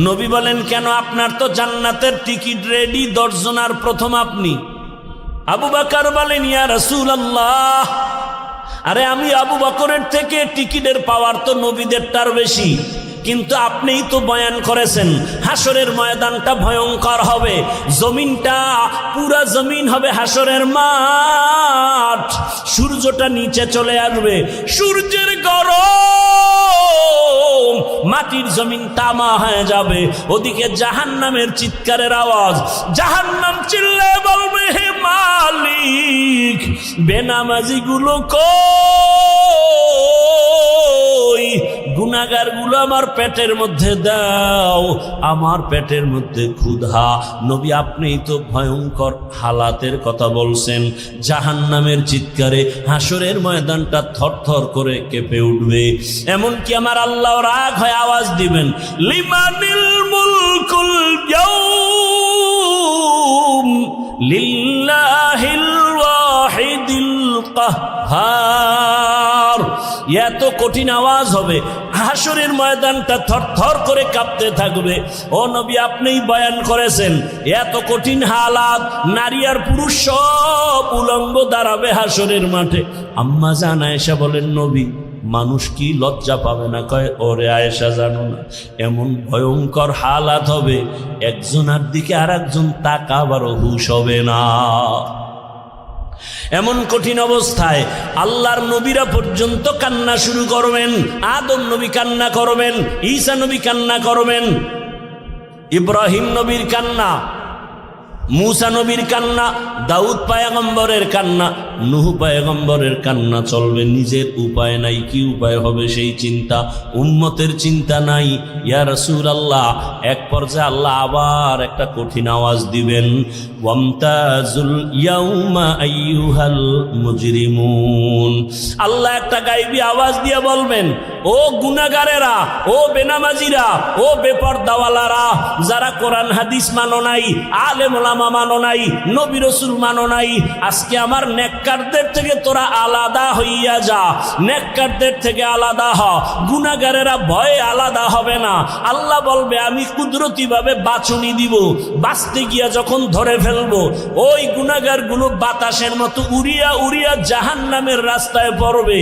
নবী বলেন কেন? আপনার তো জান্নাতের টিকিট রেডি, 10 জনার প্রথম আপনি। আবু বকর বলেন ইয়া রাসূলুল্লাহ আরে আমি আবু বকরের থেকে টিকিটের পাওয়ার তো নবীদেরটার বেশি, কিন্তু আপনিই তো বয়ান করেছেন হাসরের ময়দানটা ভয়ঙ্কর হবে, জমিনটা পুরা জমিন হবে হাসরের মাঠ, সূর্যটা নিচে চলে আসবে, সূর্যের গরম মাটির জমিন তামা হয়ে যাবে, ওদিকে জাহান্নামের চিৎকারের আওয়াজ, জাহান্নাম চিল্লায় বলবে হে মালিক বেনামাজি গুলো কই, গুনাহগার গুলো আমার পেটের মধ্যে দাও, আমার পেটের মধ্যে ক্ষুধা। নবী আপনিই তো ভয়ঙ্কর হালাতের কথা বলছেন, জাহান্নামের চিৎকারে হাসরের ময়দানটা থরথর করে কেঁপে উঠবে। এমনকি আমার আল্লাহ রাগ হয়ে আওয়াজ দিবেন লিমানিল মুলকুল ইয়াউম লিল্লাহিল ওয়াহিদিল কাহ্হার। এত কঠিন আওয়াজ হবে, হাসরের ময়দানটা থরথর করে কাঁপতে থাকবে। ও নবী আপনিই বয়ান করেছেন এত কঠিন হালাত, নারী আর পুরুষ সব উলঙ্গ দাঁড়াবে হাসরের মাঠে। আম্মা জান আয়েশা বলেন নবী মানুষ কি লজ্জা পাবে না? কয় ওরে আয়েশা জানো না এমন ভয়ঙ্কর হালাত হবে একজনের দিকে আর একজন তাকাবারও হুঁশ হবে না। এমন কঠিন অবস্থায় আল্লাহর নবীরা পর্যন্ত কান্না শুরু করবেন। আদম নবী কান্না করবেন, ঈসা নবী কান্না করবেন, ইব্রাহিম নবীর কান্না, মুসা নবীর কান্না, দাউদ পয়গম্বরের কান্না, নূহ পয়গম্বরের কান্না চলবে। নিজের উপায় নাই, কি উপায় হবে সেই চিন্তা, উম্মতের চিন্তা নাই। ইয়া রাসূলুল্লাহ এক পর্যায়ে আল্লাহ আবার একটা কঠিন আওয়াজ দিবেন, ওয়ামতাজুল ইয়াউমা আইয়ুহাল মুজরিমুন। আল্লাহ একটা গায়বী আওয়াজ দিয়ে বলবেন ও গুনাহগারেরা, ও বেনামাজিরা, ও বেপরদাওয়ালারা, যারা কোরআন হাদিস মানো নাই, আলেম ওলামা মানো নাই, নবী রাসূল মানো নাই, আজকে আমার নেক নেককারদের থেকে তোরা আলাদা হইয়া যা, নেককারদের থেকে আলাদা হ, গুনাহগারেরা ভয়ে আলাদা হবে না। আল্লাহ বলবে আমি কুদরতিভাবে বাছনি দিব, বাঁচতে গিয়া যখন ধরে ফেলবো ওই গুনাহগারগুলো বাতাসের মতো উড়িয়া উড়িয়া জাহান্নামের রাস্তায় পড়বে।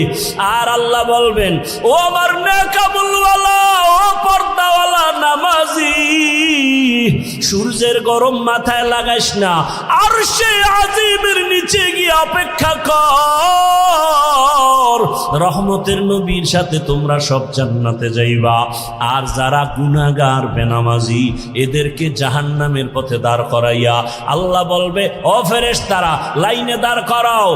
আর আল্লাহ বলবেন ও আমার নেক আমলওয়ালা, ও পর্দাওয়ালা নামাজি, সূর্যের গরম মাথায় লাগাইস না, আরশে আজিমের নিচে গিয়ে অপেক্ষা কর, রহমতের নবীর সাথে তোমরা সব জান্নাতে যাইবা। আর যারা গুনাহগার বেনামাজি এদেরকে জাহান্নামের পথে দাঁড় করাইয়া আল্লাহ বলবে ও ফেরেশতারা লাইনে দাঁড় করাও,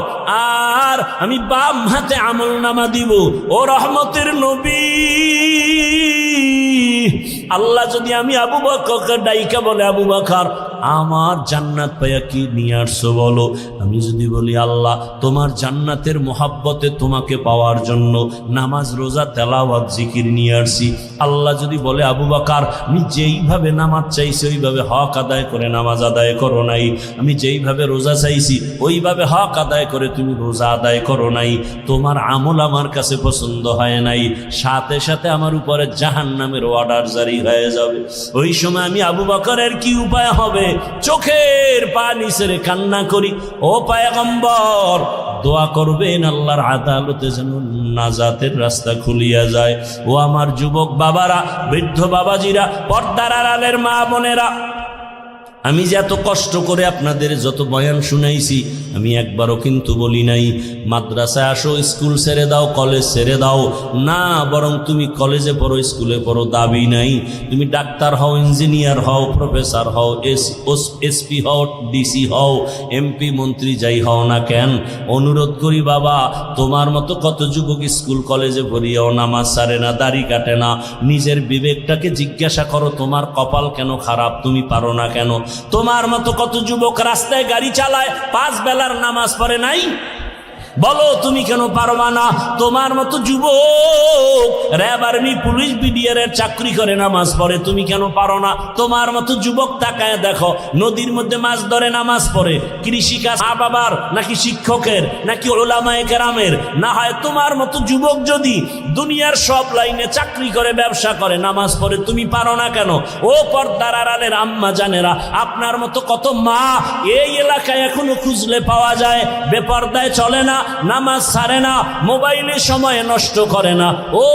আর আমি বাম হাতে আমলনামা দিব। ও রহমতের নবী, আল্লাহ যদি আমি আবু বকরকে ডাইকা বলে আবু বকর আমার জান্নাত পাইয়া কি নিয়ে আসছো বলো, আমি যদি বলি আল্লাহ তোমার জান্নাতের মোহাব্বতে তোমাকে পাওয়ার জন্য নামাজ রোজা তেলাওয়াত জিকির নিয়ে আসছি, আল্লাহ যদি বলে আবু বকর আমি যেইভাবে নামাজ চাইছি ওইভাবে হক আদায় করে নামাজ আদায় করো নাই, আমি যেইভাবে রোজা চাইছি ওইভাবে হক আদায় করে তুমি রোজা আদায় করো নাই, তোমার আমল আমার কাছে পছন্দ হয় নাই, সাথে সাথে আমার উপরে জাহান্নামের অর্ডার জারি হয়ে যাবে। ওই সময় আমি আবু বকরের কি উপায় হবে? চোখের পানি ছেড়ে কান্না করি, ও পয়গম্বর দোয়া করবেন আল্লাহর আদালতে যেন নাজাতের রাস্তা খুলিয়া যায়। ও আমার যুবক বাবারা, বৃদ্ধ বাবাজিরা, পর্দার আড়ালের মা বোনেরা, আমি যে এত কষ্ট করে আপনাদের যত বয়ান শুনাইছি আমি একবারও কিন্তু বলি নাই মাদ্রাসায় আসো, স্কুল ছেড়ে দাও, কলেজ ছেড়ে দাও, না, বরং তুমি কলেজে পড়ো, স্কুলে পড়ো, দাবি নাই। তুমি ডাক্তার হও, ইঞ্জিনিয়ার হও, প্রফেসর হও, এসপি হও, ডিসি হও, এমপি মন্ত্রী যাই হও না কেন, অনুরোধ করি বাবা তোমার মতো কত যুবক স্কুল কলেজে পড়িয়াও নামাজ ছাড়ে না, দাড়ি কাটে না। নিজের বিবেকটাকে জিজ্ঞাসা করো তোমার কপাল কেন খারাপ, তুমি পারো না কেন? তোমার মতো কত যুবক রাস্তায় গাড়ি চালায়, 5 বেলার নামাজ পড়ে নাই, বলো তুমি কেন পারবা না? তোমার মতো যুবক র্যাব আর্মি পুলিশ বিডিআর এর চাকরি করে নামাজ পড়ে, তুমি কেন পারো না? তোমার মতো যুবক তাকায় দেখো নদীর মধ্যে মাছ ধরে নামাজ পড়ে, কৃষিকাজ মা বাবার নাকি শিক্ষকের নাকি উলামায়ে কেরামের, না হয় তোমার মতো যুবক যদি দুনিয়ার সব লাইনে চাকরি করে ব্যবসা করে নামাজ পড়ে, তুমি পারো না কেন? ও পর্দার আড়ালের আম্মা জানেরা, আপনার মতো কত মা এই এলাকায় এখনো খুঁজলে পাওয়া যায়, বেপর্দায় চলে না, নামাজ ছাড়ে না, মোবাইলে সময় নষ্ট করে না। ও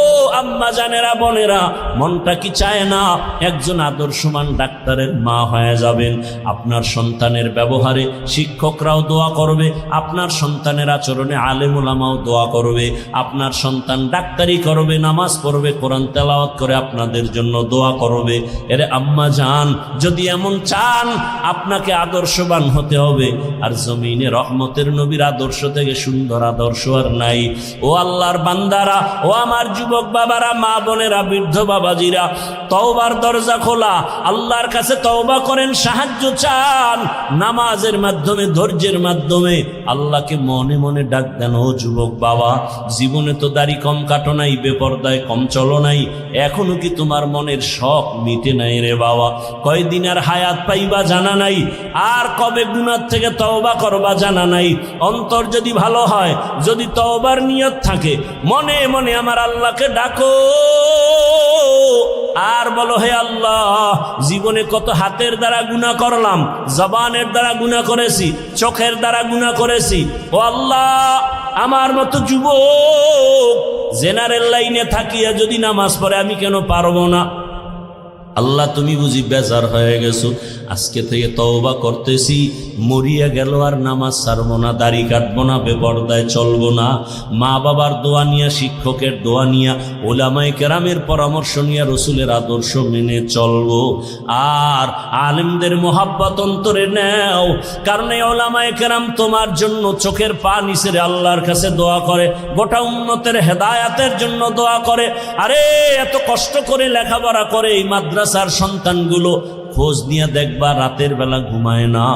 আম্মা জানেরা, বোনেরা, মনটা কি চায় না একজন আদর্শমান ডাক্তারের মা হয়ে যাবেন? আপনার সন্তানের ব্যবহারে শিক্ষকরাও দোয়া করবে, আপনার সন্তানের আচরণে আলেম ওলামাও দোয়া করবে, আপনার সন্তান ডাক্তারি করবে, নামাজ পড়বে, কোরআন তেলাওয়াত করে আপনাদের জন্য দোয়া করবে। এরে আম্মা জান, যদি এমন চান আপনাকে আদর্শবান হতে হবে, আর জমিনে রহমতের নবীর আদর্শ থেকে সুন্দর আদর্শ আর নাই। ও আল্লাহর বান্দারা, ও আমার যুবক বাবারা, মা বোনেরা, বৃদ্ধ বাবাজিরা, তওবার দরজা খোলা, আল্লাহর কাছে তওবা করেন, সাহায্য চান, নামাজের মাধ্যমে, ধৈর্যের মাধ্যমে আল্লাহকে মনে মনে ডাক দেন। ও যুবক বাবা, জীবনে তো দাড়ি কম কাটো নাই, বেপরদায় কম চলো নাই, এখনো কি তোমার মনের শখ মিটে নাই রে বাবা? কয়দিন আর হায়াত পাইবা জানা নাই, আর কবে গুনাহ থেকে তওবা করবা জানা নাই। অন্তর যদি ভালো হয়, যদি তওবার নিয়ত থাকে, মনে মনে আমার আল্লাহকে ডাকো আর বলো হে আল্লাহ, জীবনে কত হাতের দ্বারা গুনাহ করলাম, জবানের দ্বারা গুনাহ করেছি, চোখের দ্বারা গুনাহ করেছি। ও আল্লাহ, আমার মতো যুবক জেনারেল লাইনে থাকিয়া যদি নামাজ পড়ে আমি কেন পারবো না? আল্লাহ তুমি বুঝি বেজার হয়ে গেছো, আজকে থেকে তওবা করতেছি, মরিয়া গেল আর নামাজ ছাড়বো না, দাড়ি কাটবো না, বেপরদায় চলবো না, মা বাবার দোয়া নিয়া, শিক্ষকের দোয়া নিয়া, ওলামায়ে কেরামের পরামর্শ নিয়া রসুলের আদর্শ মেনে চলবো। আর আলেমদের মোহাব্বত অন্তরে নেও, কারণ এই ওলামায়ে কেরাম তোমার জন্য চোখের পানি ছেড়ে আল্লাহর কাছে দোয়া করে, গোটা উম্মতের হেদায়াতের জন্য দোয়া করে। আরে এত কষ্ট করে লেখাপড়া করে এই মাদ্রাসার সন্তানগুলো, খোঁজ নিয়ে দেখবা রাতের বেলা ঘুমায় না,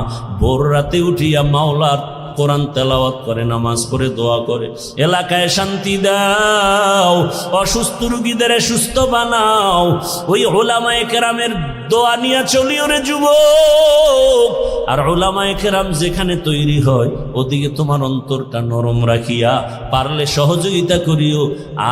ভোর রাতে উঠিয়া মাওলার কোরআন তেলাওয়াত করে, নামাজ পড়ে, দোয়া করে। এলাকায় শান্তি দাও, অসুস্থ রোগীদের সুস্থ বানাও। ওই উলামায়ে কেরামের দোয়া নিয়ে চলিও রে যুবক। আর উলামায়ে কেরাম যেখানে তৈরি হয় ওদিকে তোমার অন্তরটা নরম রাখিয়া পারলে সহযোগিতা করিও।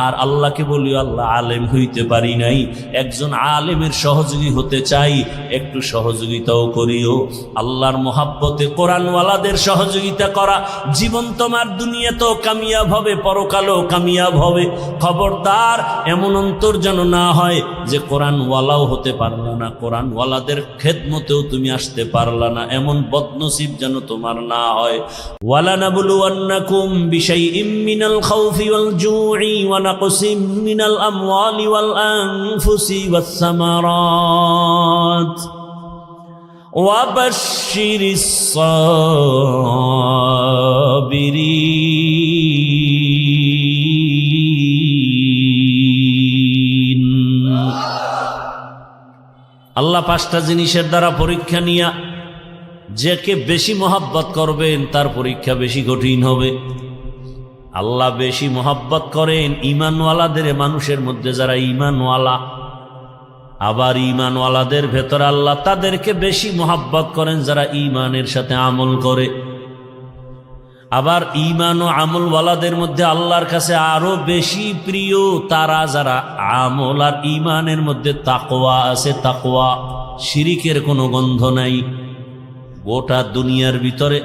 আর আল্লাহকে বলিও, আল্লাহ আলেম হইতে পারি নাই, একজন আলেমের সহযোগী হতে চাই, একটু সহযোগিতাও করিও। আল্লাহর মোহাব্বতে কোরআনওয়ালাদের সহযোগিতা করা, জীবন তোমার দুনিয়াতেও কামিয়াব হবে, পরকালেও কামিয়াব হবে। খবরদার এমন অন্তর যেন না হয় যে কোরআনওয়ালাও হতে পারলা না, কোরআনওয়ালাদের খেদমতেও তুমি আসতে পারলা না, এমন বদনসিব যেন তোমার না হয়। ওয়ালানাবলুওয়ান্নাকুম বিশাইইম মিনাল খাউফি ওয়াল জুই ওয়া নাকসিম মিনাল আমওয়ালি ওয়াল আনফুসি ওয়াস সামারাত ওয়া বাশশিরিস সাবিরিন। আল্লাহ পাঁচটা জিনিসের দ্বারা পরীক্ষা নিয়া যাকে বেশি মহাব্বত করবেন তার পরীক্ষা বেশি কঠিন হবে। আল্লাহ বেশি মহাব্বত করেন ঈমানওয়ালাদের, মানুষের মধ্যে যারা ঈমানওয়ালা, আবার ঈমানওয়ালাদের ভেতরে আল্লাহ তাদেরকে বেশি মহাব্বত করেন যারা ঈমানের সাথে আমল করে। আবার ঈমান ও আমলওয়ালাদের মধ্যে আল্লাহর কাছে আরো বেশি প্রিয় তারা যারা আমল আর ঈমানের মধ্যে তাকওয়া আছে, তাকওয়া, শিরিকের কোনো গন্ধ নাই। গোটা দুনিয়ার ভিতরে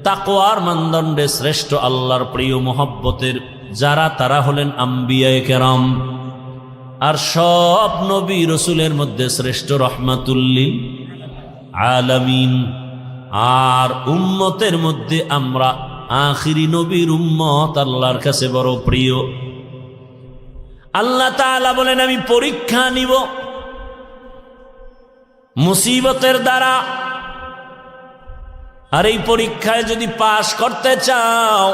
তাকওয়ার মানদণ্ডে শ্রেষ্ঠ আল্লাহর প্রিয় মহব্বতের যারা, তারা হলেন আম্বিয়ায়ে কেরাম। আর সব নবী রসুলের মধ্যে শ্রেষ্ঠ রহমাতুল্লিল আলামিন। আর উম্মতের মধ্যে আমরা আখিরি নবীর উম্মত আল্লাহর কাছে বড় প্রিয়। আল্লাহ তাআলা বলেন, আমি পরীক্ষা নিব মুসিবতের দ্বারা, আর এই পরীক্ষায় যদি পাশ করতে চাও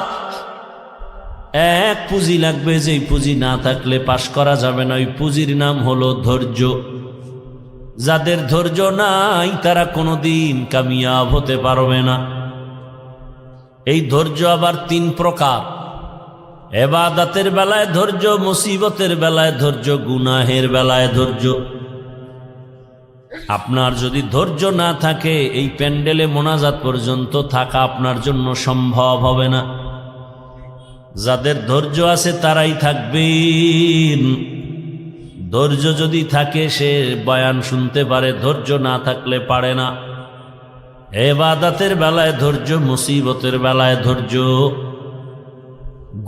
এক পুঁজি লাগবে, যেই পুঁজি না থাকলে পাশ করা যাবে না। ওই পুঁজির নাম হলো ধৈর্য। যাদের ধৈর্য নাই তারা কোনোদিন কামিয়াব হতে পারবে না। এই ধৈর্য আবার তিন প্রকার: ইবাদতের বেলায় ধৈর্য, মুসিবতের বেলায় ধৈর্য, গুনাহের বেলায় ধৈর্য। আপনার যদি ধৈর্য না থাকে এই প্যান্ডেলে মোনাজাত পর্যন্ত থাকা আপনার জন্য সম্ভব হবে না। যাদের ধৈর্য আছে তারাই থাকবেন। ধৈর্য যদি থাকে সে বয়ান শুনতে পারে, ধৈর্য না থাকলে পারে না। ইবাদতের বেলায় ধৈর্য, মুসিবতের বেলায় ধৈর্য,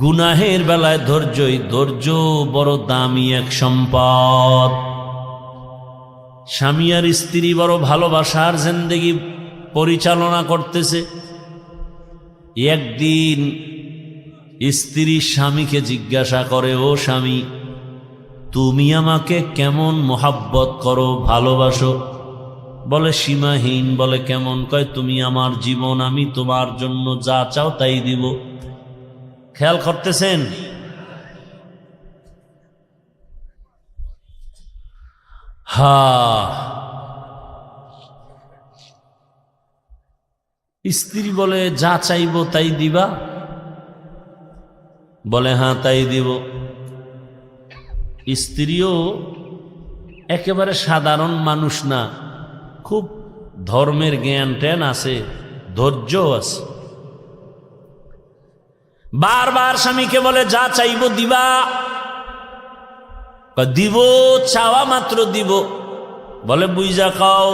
গুনাহের বেলায় ধৈর্য। এই ধৈর্য বড় দামি এক সম্পদ। স্বামী আর স্ত্রী বড় ভালোবাসার জিন্দেগি পরিচালনা করতেছে। একদিন স্ত্রী স্বামীকে জিজ্ঞাসা করে, ও স্বামী, তুমি আমাকে কেমন মোহাব্বত করো, ভালোবাসো? বলে সীমাহীন। বলে কেমন? কয় তুমি আমার জীবন, আমি তোমার জন্য যা চাও তাই দিব। খেয়াল করতেছেন? স্ত্রী বলে যা চাইব তাই দিবা? বলে হ্যাঁ তাই দিব। স্ত্রীও একেবারে সাধারণ মানুষ না, খুব ধর্মের জ্ঞান ট্যান আছে, ধৈর্য আছে। বারবার স্বামীকে বলে যা চাইব দিবা? দিব, চাওয়া মাত্র দিব। বলে বুঝা খাও?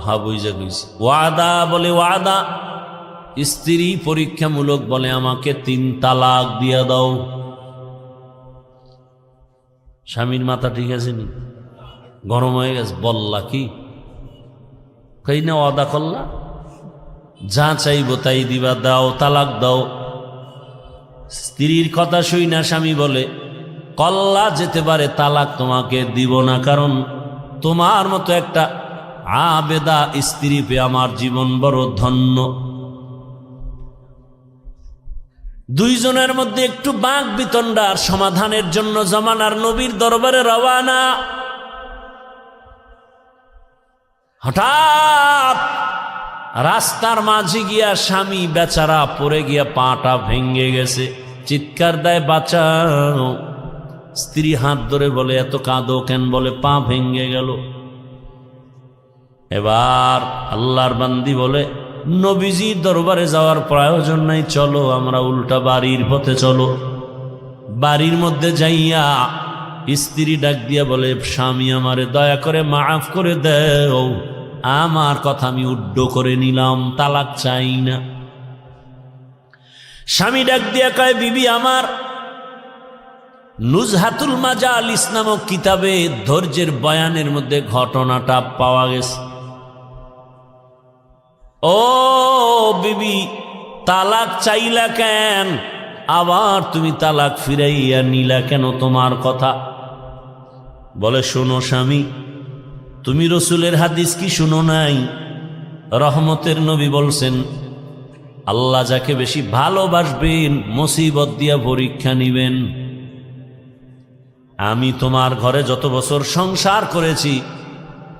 হ্যাঁ বুঝা কইছি। ওয়াদা? বলে ওয়াদা। স্ত্রী পরীক্ষামূলক বলে আমাকে 3 তালাক দিয়া দাও। স্বামীর মাথা ঠিক আছে নি? গরম হয়ে গেছে। বললা কি? কই না ওয়াদা করলা, যা চাইব তাই দিবা, দাও, তালাক দাও। স্ত্রীর কথা শুই না স্বামী বলে কল্লা যেতে পারে, তালাক তোমাকে দিব না, কারণ তোমার মতো একটা আবেদা স্ত্রী পেয়ে আমার জীবন বড় ধন্য। দুইজনের মধ্যে একটু বাঁক বিতণ্ডার সমাধানের জন্য জামানার নবীর দরবারে রওয়ানা। হঠাৎ রাস্তার মাঝে গিয়া স্বামী বেচারা পড়ে গিয়া পাটা ভেঙে গেছে, চিৎকার দেয় বাঁচাও। স্ত্রী হাত ধরে বলে এত কাঁদো কেন? বলে পা ভেঙে গেল। এবার আল্লাহর বান্দি বলে নবীজির দরবারে যাওয়ার প্রয়োজন নাই, চলো আমরা উল্টা বাড়ির পথে চলো। বাড়ির মধ্যে যাইয়া স্ত্রী ডাক দিয়া বলে, স্বামী আমারে দয়া করে মাফ করে দেও, আমার কথা আমি উড্ড করে নিলাম, তালাক চাই না। স্বামী ডাক দিয়া কয়, বিবি আমার, নুজহাতুল মাজালিস নামক কিতাবে ধৈর্যের বয়ানের মধ্যে ঘটনাটা পাওয়া গেছে। ও বিবি, তালাক চাইলা কেন? আবার তুমি তালাক ফিরাইয়া নিলা কেন? তোমার কথা বলে, শোনো স্বামী, তুমি রসুলের হাদিস কি শুনো নাই? রহমতের নবী বলছেন, আল্লাহ যাকে বেশি ভালোবাসবেন মুসিবত দিয়া পরীক্ষা নিবেন। আমি তোমার ঘরে যত বছর সংসার করেছি,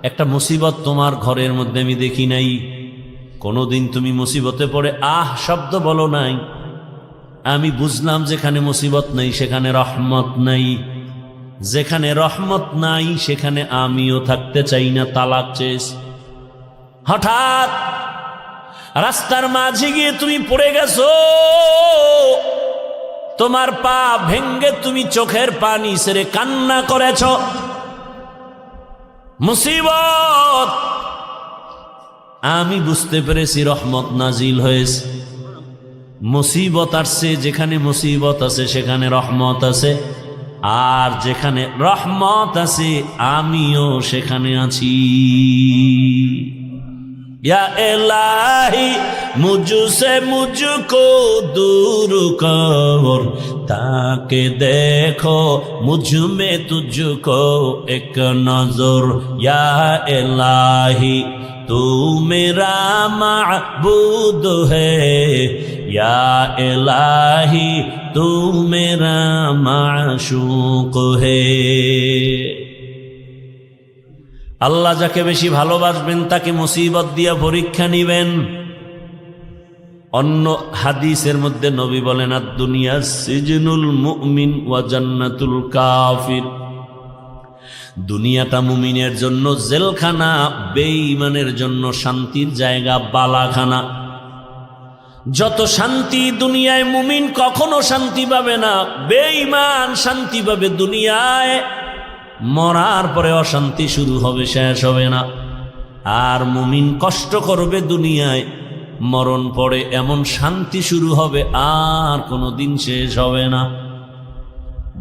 একটা মুসিবত তোমার ঘরের মধ্যে আমি দেখি নাই। কোনোদিন তুমি মুসিবতে পড়ে আহ শব্দ বলো নাই। আমি বুঝলাম যেখানে মুসিবত নাই সেখানে রহমত নাই, যেখানে রহমত নাই সেখানে আমিও থাকতে চাই না, তালাক চেয়েছি। হঠাৎ রাস্তার মাঝে গিয়ে তুমি পড়ে গেছো, তোমার পা ভেঙ্গে তুমি চোখের পানি ছেড়ে কান্না করেছ। মুসিবত, আমি বুঝতে পেরেছি রহমত নাজিল হয়েছে। মুসিবত আসছে, যেখানে মুসিবত আছে সেখানে রহমত আছে, আর যেখানে রহমত আছে আমিও সেখানে আছি। या इलाही मुझसे मुझको दूर कर, ताकि देखो मुझ में तुझको एक नजर। या इलाही तू मेरा माबूद है, या इलाही तू मेरा माशूक है। আল্লাহ যাকে বেশি ভালোবাসবেন তাকে মুসিবত দিয়া পরীক্ষা নিবেন। অন্য হাদিসের মধ্যে নবী বলেন, আদ-দুনিয়া সিজনুল মুমিন ওয়া জান্নাতুল কাফির। দুনিয়াটা মুমিনের জন্য জেলখানা, বেঈমানের জন্য শান্তির জায়গা, বালাখানা। যত শান্তি দুনিয়ায়, মুমিন কখনো শান্তি পাবে না। বেঈমান শান্তি পাবে দুনিয়ায়, মরার পরে অশান্তি শুরু হবে, শেষ হবে না। আর মুমিন কষ্ট করবে দুনিয়ায়, মরণ পরে এমন শান্তি শুরু হবে, আর কোনো দিন শেষ হবে না।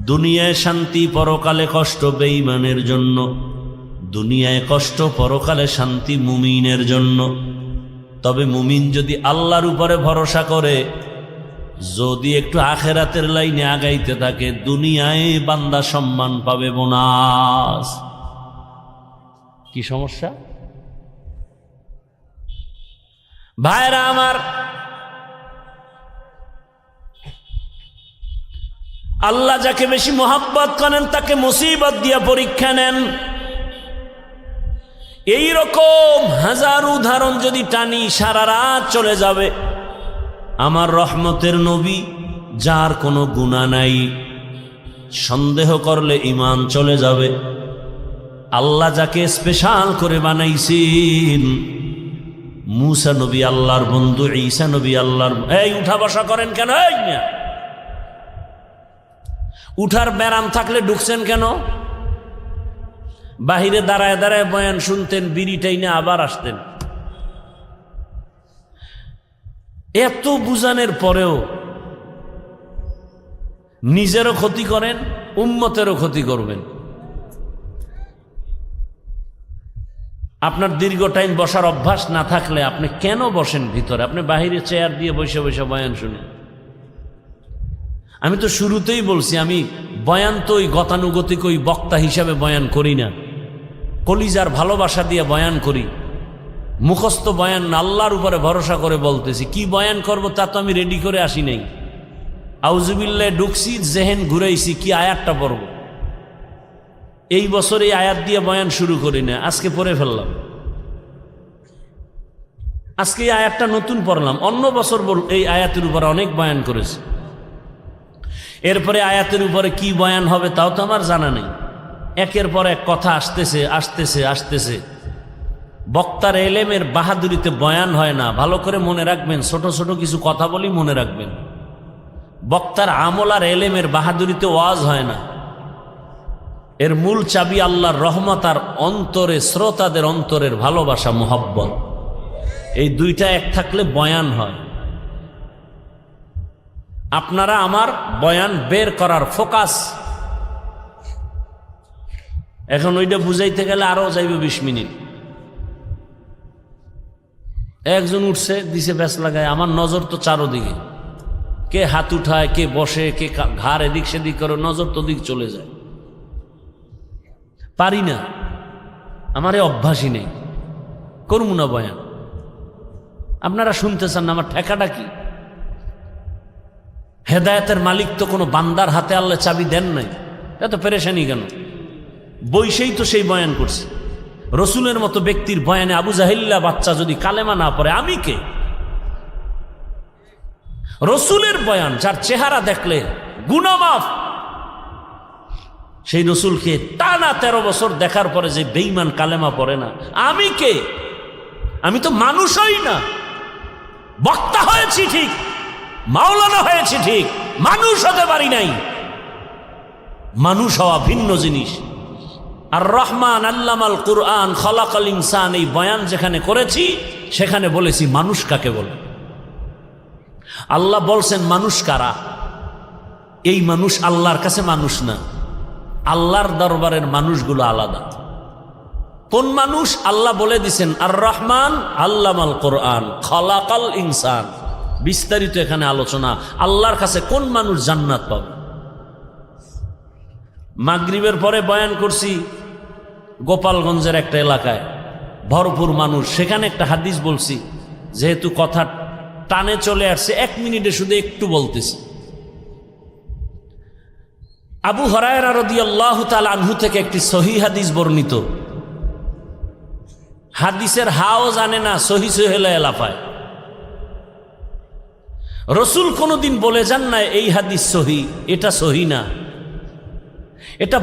দুনিয়ায় শান্তি, পরকালে কষ্ট বেঈমানের জন্য। দুনিয়ায় কষ্ট, পরকালে শান্তি মুমিনের জন্য। তবে মুমিন যদি আল্লাহর উপরে ভরসা করে, যদি একটু আখেরাতের লাইনে আগাইতে থাকে, দুনিয়ায় বান্দা সম্মান পাবে, বোনাস। কি সমস্যা ভাইরা আমার? আল্লাহ যাকে বেশি মোহাব্বত করেন তাকে মুসিবত দিয়া পরীক্ষা নেন। এই রকম হাজার উদাহরণ যদি টানি, সারা রাত চলে যাবে। আমার রহমতের নবী, যার কোনো গুনাহ নাই, সন্দেহ করলে ঈমান চলে যাবে। আল্লাহ যাকে স্পেশাল করে বানাইছেন, মুসা নবী আল্লাহর বন্ধু, ঈসা নবী আল্লাহর। এই উঠা বসা করেন কেন? এই না, উঠার ব্যারাম থাকলে ঢুকছেন কেন? বাহিরে দাঁড়ায় দাঁড়ায় বয়ান শুনতেন, বিড়িটাই না আবার আসতেন। এত বুঝানোর পরেও নিজেরও ক্ষতি করেন, উম্মতেরও ক্ষতি করবেন। আপনার দীর্ঘ টাইম বসার অভ্যাস না থাকলে আপনি কেন বসেন ভিতরে? আপনি বাহিরে চেয়ার দিয়ে বসে বসে বয়ান শুনেন। আমি তো শুরুতেই বলছি, আমি বয়ান তো ওই গতানুগতিক ওই বক্তা হিসাবে বয়ান করি না, কলিজার ভালোবাসা দিয়ে বয়ান করি। মুখস্থ বয়ান না, আল্লাহর উপরে ভরসা করে বলতেছি। কি বয়ান করব তা তো আমি রেডি করে আসি নাই। আউযুবিল্লাহ ঢুকছি, জেহেন ঘুরাইছি, কি আয়াতটা পড়ব। এই বছর এই আয়াত দিয়ে বয়ান শুরু করি না, আজকে পড়ে ফেললাম। আজকে এই আয়াতটা নতুন পড়লাম। অন্য বছর এই আয়াতের উপরে অনেক বয়ান করেছি। এরপরে আয়াতের উপরে কি বয়ান হবে তাও তো আমার জানা নেই। একের পর এক কথা আসতেছে আসতেছে আসতেছে। বক্তার এলেমের বাহাদুরিতে বয়ান হয় না, ভালো করে মনে রাখবেন। ছোট ছোট কিছু কথা বলি মনে রাখবেন। বক্তার আমল আর এলেমের বাহাদুরিতে ওয়াজ হয় না। এর মূল চাবি আল্লাহর রহমত আর অন্তরে শ্রোতাদের অন্তরের ভালোবাসা, মোহব্বত। এই দুইটা এক থাকলে বয়ান হয়। আপনারা আমার বয়ান বের করার ফোকাস। এখন ওইটা বুঝাইতে গেলে আরো যাইবে 20 মিনিট। একজন উঠছে, দিছে ব্যাস লাগায়, আমার নজর তো চারোদিকে, কে হাত উঠায়, কে বসে, কে ঘাড় এদিক সেদিক করে, নজর তো দিক চলে যায়। পারি না, আমার এই অভ্যাসই নেই, করবো না বয়ান। আপনারা শুনতে চান না, আমার ঠেকাটা কি? হেদায়েতের মালিক তো কোনো বান্দার হাতে আল্লাহ চাবি দেন নাই, এত পেরেশানি কেন? বৈশেই তো সেই বয়ান করছে। রসুলের মতো ব্যক্তির বয়ানে আবু জাহিল্লা বাচ্চা যদি কালেমা না পড়ে, আমি কে? রসুলের বয়ান, যার চেহারা দেখলে গুনাহ মাফ, সেই রসুলকে টানা 13 বছর দেখার পরে যে বেঈমান কালেমা পড়ে না, আমি কে? আমি তো মানুষই না। বক্তা হয়েছি ঠিক, মাওলানা হয়েছি ঠিক, মানুষ হতে পারি নাই। মানুষ হওয়া ভিন্ন জিনিস। আর রহমান আল্লামাল কুরআন খলাকাল ইনসান, এই বয়ান যেখানে করেছি সেখানে বলেছি মানুষ কাকে বলে। আল্লাহ বলছেন মানুষ কারা? এই মানুষ আল্লাহর কাছে মানুষ না, আল্লাহর দরবারের মানুষগুলো আলাদা। কোন মানুষ? আল্লাহ বলে দিছেন আর রহমান আল্লামাল কুরআন খলাকাল ইনসান। বিস্তারিত এখানে আলোচনা। আল্লাহর কাছে কোন মানুষ জান্নাত পাবে? মাগরিবের পরে বয়ান করছি গোপালগঞ্জের একটা এলাকায়, ভরপুর মানুষ। সেখানে একটা হাদিস বলছি, যেহেতু কথা টানে চলে আসছে 1 মিনিটে শুধু একটু বলতেছি। আবু হুরায়রা রাদিয়াল্লাহু তাআলা আনহু থেকে একটি সহিহ হাদিস বর্ণিত। হাদিসের হাও জানে না, সহি সহেলা এলাফায়। রসুল কোনোদিন বলে যান না এই হাদিস সহি, এটা সহি না, এটা